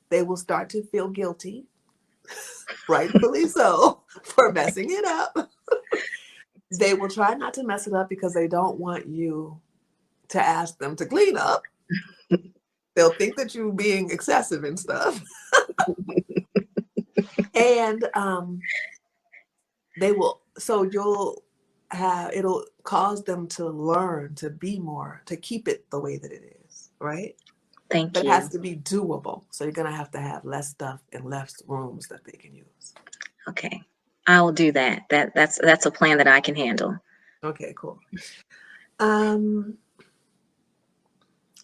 They will start to feel guilty, rightfully so, for messing it up. They will try not to mess it up because they don't want you to ask them to clean up. They'll think that you're being excessive and stuff. And you'll it'll cause them to learn to be more, to keep it the way that it is, right? Thank But it has you. to be doable. So you're going to have less stuff and less rooms that they can use. Okay. I will do that. That's a plan that I can handle. Okay, cool. Um,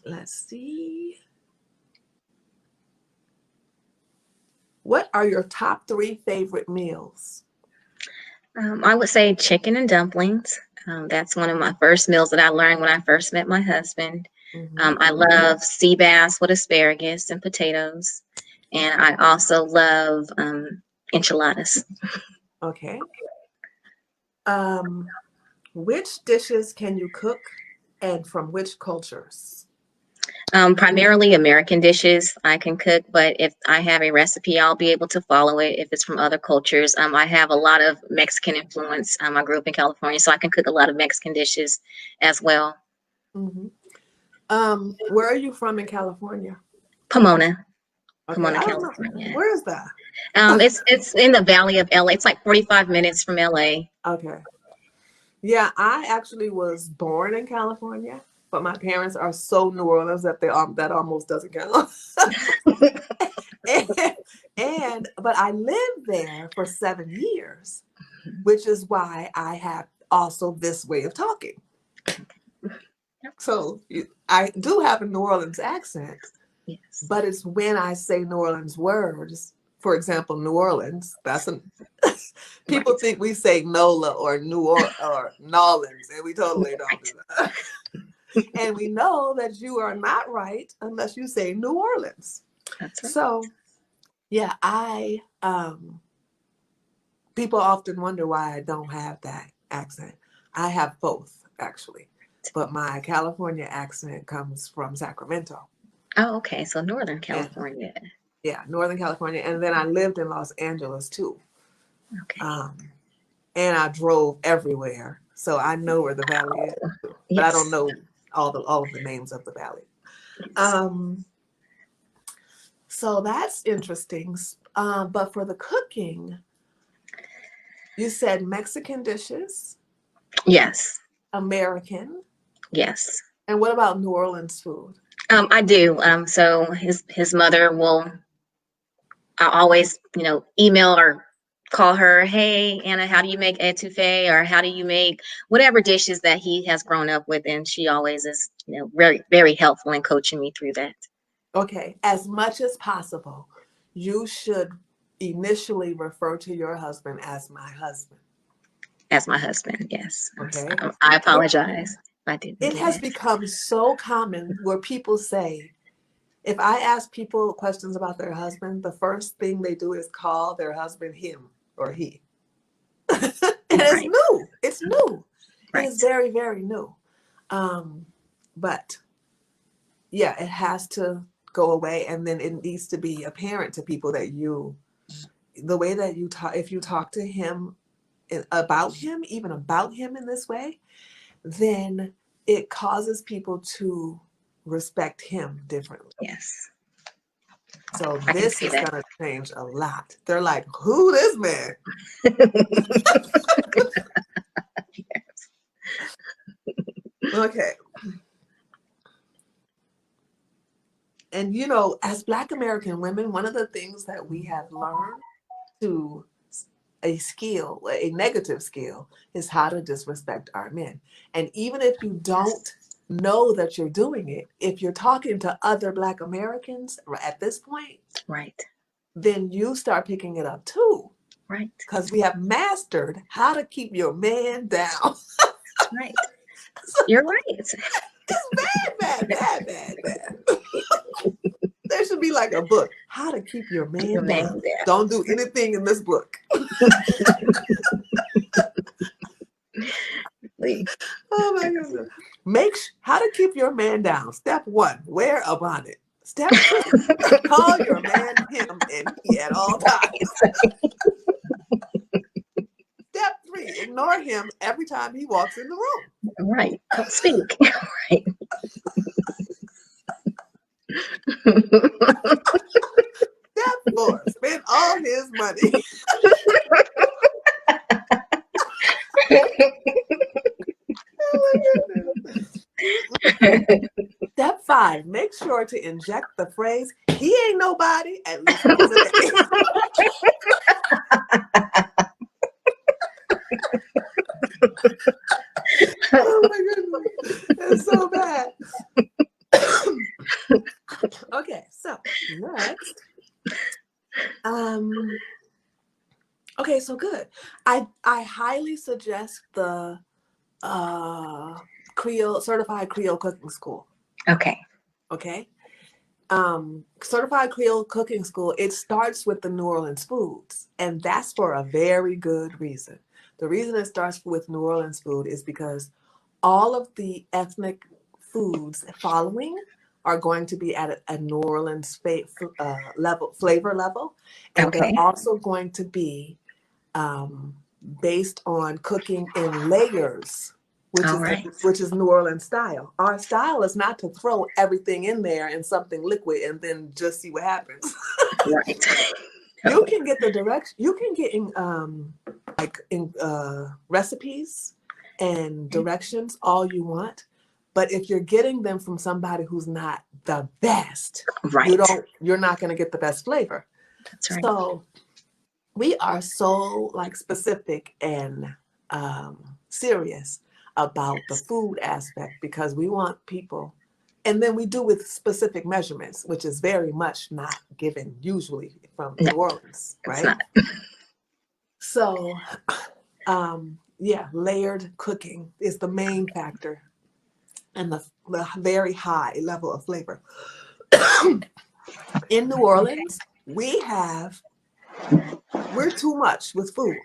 let's see. What are your top 3 favorite meals? I would say chicken and dumplings. That's one of my first meals that I learned when I first met my husband. Hmm. I love sea bass with asparagus and potatoes. And I also love enchiladas. Okay. Um, which dishes can you cook and from which cultures? Primarily American dishes I can cook, but if I have a recipe, I'll be able to follow it if it's from other cultures. I have a lot of Mexican influence. I grew up in California, so I can cook a lot of Mexican dishes as well. Hmm. Where are you from in California? Pomona, Okay, Pomona, I don't know. California. Where is that? It's in the Valley of LA. It's like 45 minutes from LA. Okay. Yeah, I actually was born in California, but my parents are so New Orleans that that almost doesn't count. and, but I lived there for 7 years, which is why I have also this way of talking. So I do have a New Orleans accent, Yes. but it's when I say New Orleans words. For example, New Orleans. People Right. think we say NOLA or or Nolans, and we totally don't do Right. that. And we know that you are not right unless you say New Orleans. That's right. So yeah, I people often wonder why I don't have that accent. I have both actually, but my California accent comes from Sacramento. Oh, okay. So Northern And California. yeah, Northern California, and then I lived in Los Angeles too. Okay. Um, and I drove everywhere, so I know where the valley is, but I don't Yes. know all of the names of the valley. Yes. Um, so that's interesting. But for the cooking, you said Mexican dishes, Yes. American, Yes. and what about New Orleans food? I do. So his mother will I always, email or call her, hey, Anna, how do you make etouffee? Or how do you make whatever dishes that he has grown up with? And she always is, very, very helpful in coaching me through that. Okay, as much as possible, you should initially refer to your husband as my husband. As my husband, yes. Okay, I it, apologize if I didn't it do has that. become so common where people say, If I ask people questions about their husband, the first thing they do is call their husband him or he. And it's Right. new. It's new. It Right. is very, very new. But yeah, it has to go away. And then it needs to be apparent to people that the way that you talk, if you talk to him about him, even about him in this way, then it causes people to respect him differently. Yes. So I can this see is that. going to change a lot. They're like, who this man? Okay. And as Black American women, one of the things that we have learned to a negative skill, is how to disrespect our men. And even if you don't know that you're doing it, if you're talking to other Black Americans at this point, Right. then you start picking it up too. Right. Because we have mastered how to keep your man down. Right. You're right. It's bad. There should be like a book, how to keep your man down. Don't do anything in this book. Oh my goodness. How to keep your man down. Step 1, wear a bonnet. Step 2, call your man him and he at all times. Step 3, ignore him every time he walks in the room. Right. Don't speak. Right. Step 4, spend all his money. Oh my goodness. Step 5, make sure to inject the phrase, he ain't nobody, at least once a day. Oh my goodness. It's so bad. Okay, so next. Okay, so good. I highly suggest the certified Creole cooking school. Okay. Okay. Certified Creole cooking school, it starts with the New Orleans foods, and that's for a very good reason. The reason it starts with New Orleans food is because all of the ethnic foods following are going to be at a New Orleans flavor level, and Okay. they're also going to be based on cooking in layers, which is New Orleans style. Our style is not to throw everything in there in something liquid and then just see what happens. Right. You can get the direction. You can get in recipes and directions all you want, but if you're getting them from somebody who's not the best, Right. you're not going to get the best flavor. That's right. So we are so specific and serious about the food aspect because we want people, and then we do with specific measurements, which is very much not given usually from New Orleans, right? So, layered cooking is the main factor and the very high level of flavor. In New Orleans, we're too much with food.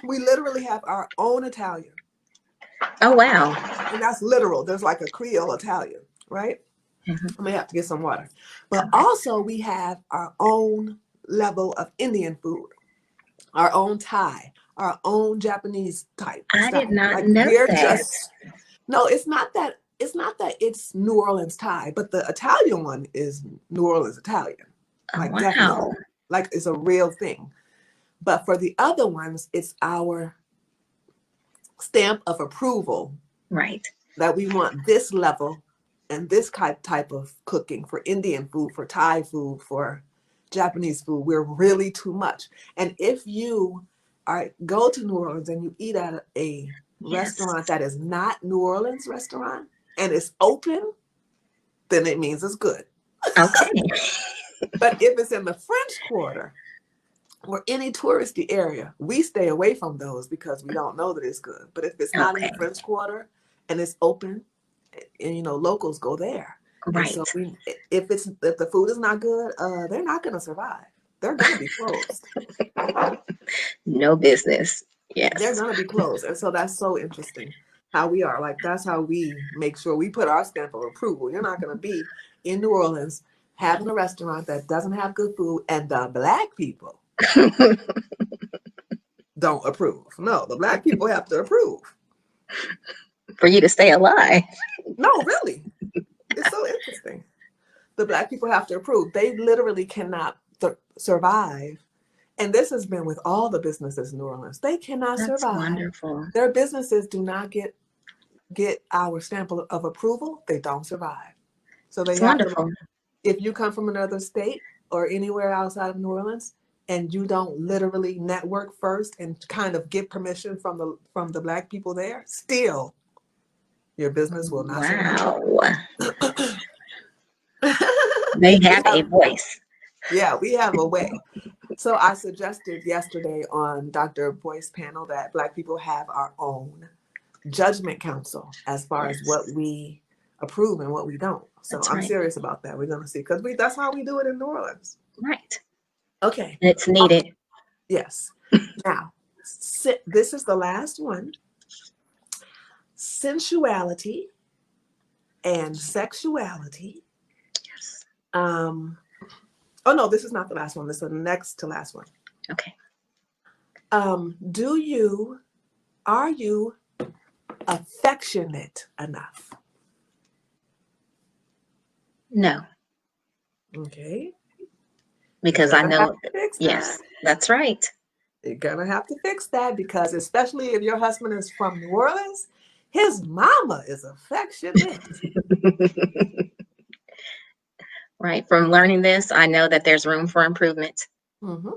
We literally have our own Italian. Oh, wow. And that's literal. There's like a Creole Italian, right? Mm-hmm. I may have to get some water. But also we have our own level of Indian food, our own Thai, our own Japanese type I style. did not know that. No, it's not that it's New Orleans Thai, but the Italian one is New Orleans Italian. Oh, wow. Definitely. Like it's a real thing. But for the other ones, it's our stamp of approval. Right. That we want this level and this type of cooking for Indian food, for Thai food, for Japanese food. We're really too much. And if you go to New Orleans and you eat at a restaurant that is not New Orleans restaurant and it's open, then it means it's good. Okay. But if it's in the French Quarter or any touristy area, we stay away from those because we don't know that it's good. But if it's not in the French Quarter and it's open and locals go there. And Right. so if the food is not good, they're not going to survive. They're going to be closed. No business. They're Yes. going to be closed. And so that's so interesting how we are. Like, that's how we make sure we put our stamp of approval. You're not going to be in New Orleans having a restaurant that doesn't have good food and the Black people don't approve. No, the Black people have to approve. For you to stay alive. No, really. It's so interesting. The Black people have to approve. They literally cannot survive. And this has been with all the businesses in New Orleans. They cannot That's survive. wonderful. Their businesses do not get our stamp of approval. They don't survive. So they It's have to, wonderful. if you come from another state or anywhere outside of New Orleans and you don't literally network first and kind of get permission from the Black people there, still your business will not survive. Wow. They have a voice. Yeah, we have a way. So I suggested yesterday on Dr. Boyce's panel that Black people have our own judgment council as far as what Yes. we approve and what we don't. So That's I'm right. serious about that. We're going to see, because that's how we do it in New Orleans. Right. Okay. It's needed. Yes. Now, this is the last one. Sensuality and sexuality. Yes. Oh no, this is not the last one. This is the next to last one. Okay. Are you affectionate enough? No. Okay. Because You're I gonna have know, to fix yes, that. that's right. You're gonna have to fix that, because especially if your husband is from New Orleans, his mama is affectionate. Right. From learning this, I know that there's room for improvement. Mm-hmm.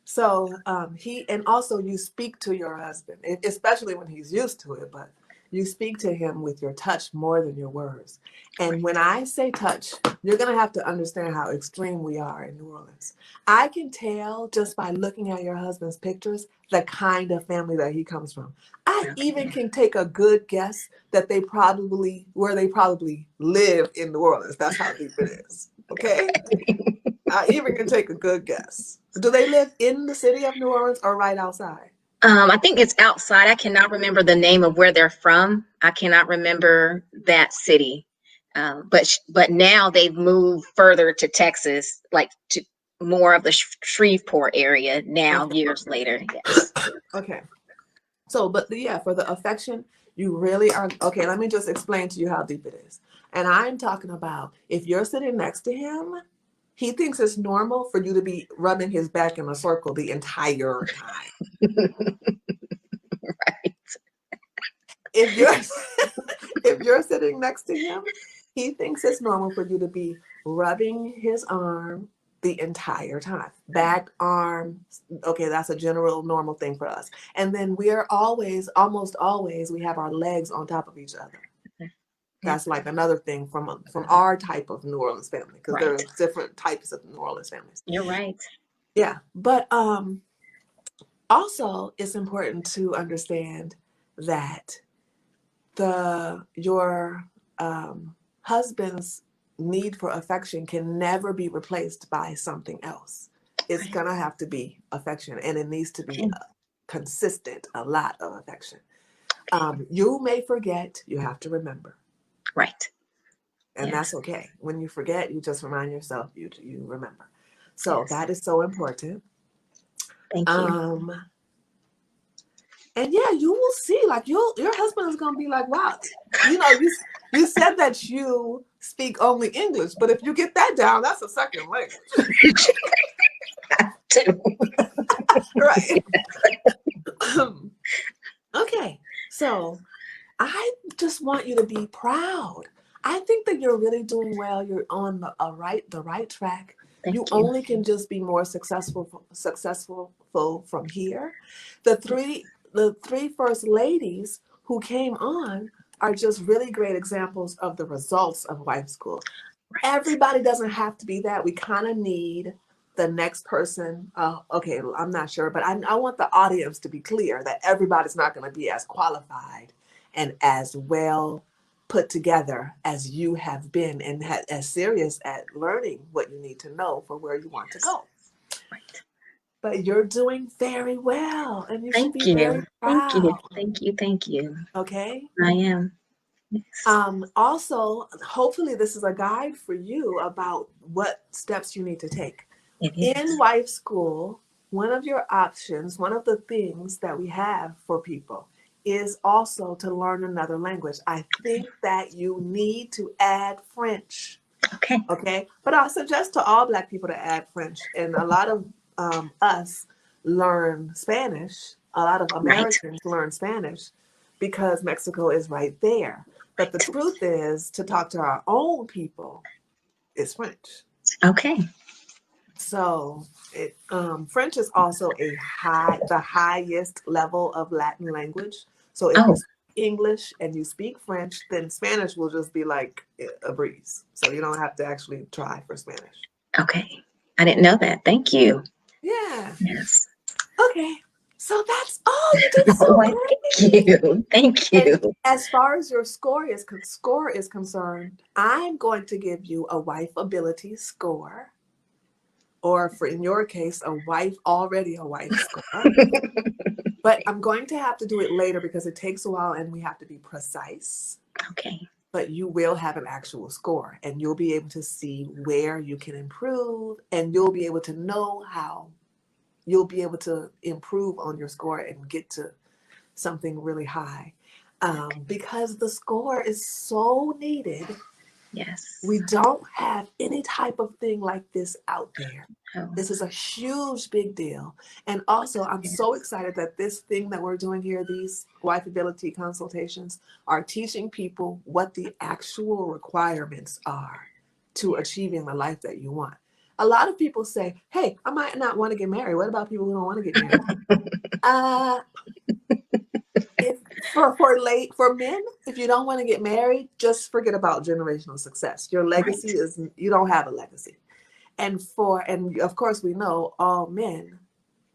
So and also you speak to your husband, especially when he's used to it, but you speak to him with your touch more than your words. And when I say touch, you're going to have to understand how extreme we are in New Orleans. I can tell just by looking at your husband's pictures the kind of family that he comes from. I even can take a good guess that they probably live in New Orleans. That's how deep it is. Okay? I even can take a good guess. Do they live in the city of New Orleans or right outside? I think it's outside. I cannot remember the name of where they're from. I cannot remember that city. But now they've moved further to Texas, like to more of the Shreveport area now, Okay. years later. Yes. Okay. So, but yeah, for the affection, you really are. Okay, let me just explain to you how deep it is. And I'm talking about if you're sitting next to him, he thinks it's normal for you to be rubbing his back in a circle the entire time. Right. If you're if you're sitting next to him, he thinks it's normal for you to be rubbing his arm the entire time. Back, arm, okay, that's a general normal thing for us. And then we're almost always, we have our legs on top of each other. That's like another thing from our type of New Orleans family, because there are Right. different types of New Orleans families. You're right. Yeah, but also it's important to understand that your husband's need for affection can never be replaced by something else. It's Right. gonna have to be affection, and it needs to be consistent, a lot of affection. You may forget, you have to remember. Right. And Yes. that's okay. When you forget, you just remind yourself you remember. So Yes. that is so important. Thank you. And yeah, you will see, like your husband is gonna be like, wow, you said that you speak only English, but if you get that down, that's a second language. Too. Right. Okay. So I just want you to be proud. I think that you're really doing well. You're on the right track. Thank You you. only can just be more successful from here. The three first ladies who came on are just really great examples of the results of wife school. Right. Everybody doesn't have to be that. We kind of need the next person. Okay, I'm not sure, but I want the audience to be clear that everybody's not going to be as qualified and as well put together as you have been and as serious at learning what you need to know for where you want to Yes. go. Right. But you're doing very well, and you should Thank be you. very Thank you. proud. Thank you. Thank you. Okay. I am. Yes. Also, hopefully, this is a guide for you about what steps you need to take. It In is. wife school, one of your options, one of the things that we have for people is also to learn another language. I think that you need to add French. Okay. Okay. But I suggest to all Black people to add French. And a lot of us learn Spanish. A lot of Right. Americans learn Spanish because Mexico is right there. But the Right. truth is, to talk to our own people is French. Okay. So French is also the highest level of Latin language. So if you Oh, speak English and you speak French, then Spanish will just be like a breeze. So you don't have to actually try for Spanish. okay. I didn't know that. Thank you. Yeah. Yes. Okay. So that's all. You did Oh, so why, thank great. you. Thank And you. as far as your score is concerned, I'm going to give you a wife ability score, or for in your case, already a wife score. But I'm going to have to do it later because it takes a while and we have to be precise. Okay. But you will have an actual score and you'll be able to see where you can improve, and you'll be able to know how you'll be able to improve on your score and get to something really high. Because the score is so needed. We Yes. don't have any type of thing like this out there. Oh, This is a huge, big deal. And also, I'm so yes. excited that this thing that we're doing here, these wife ability consultations, are teaching people what the actual requirements are to Yes. achieving the life that you want. A lot of people say, hey, I might not want to get married. What about people who don't want to get married? Uh, if for men, if you don't want to get married, just forget about generational success. Your legacy Right. is, you don't have a legacy. And of course we know all men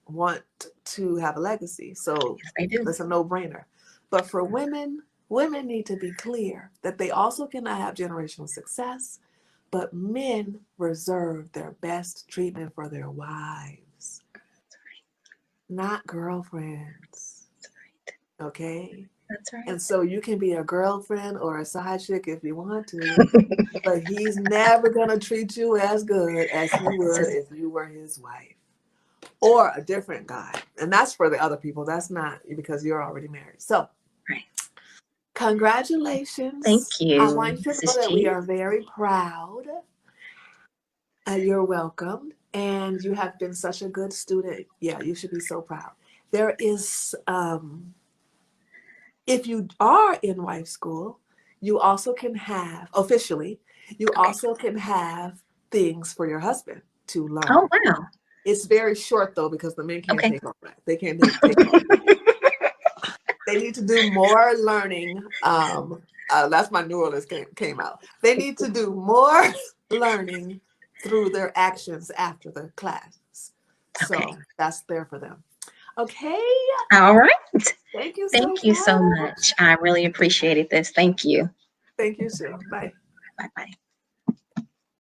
want to have a legacy, so Yes, they do. it's a no-brainer. But for women, women need to be clear that they also cannot have generational success, but men reserve their best treatment for their wives, That's not girlfriends. right. Okay. That's right. And so you can be a girlfriend or a side chick if you want to, but he's never going to treat you as good as he That's would right. if you were his wife or a different guy. And that's for the other people. That's not because you're already married. So, Right. Thank congratulations. I you, want you to know Mrs. that we G. are very proud. You're welcome. And you have been such a good student. Yeah, you should be so proud. There is, if you are in wife school, you also can have, officially, you Okay. also can have things for your husband to Oh, learn. wow. It's very short though, because the men can't Okay. take all that. They can't take all. They need to do more learning. That's my New Orleans came out. They need to do more learning through their actions after the class. Okay. So that's there for them. Okay. All right. Thank you so Thank you so much. much. I really appreciated this. Thank you. Thank you, Sue. Bye. Bye bye.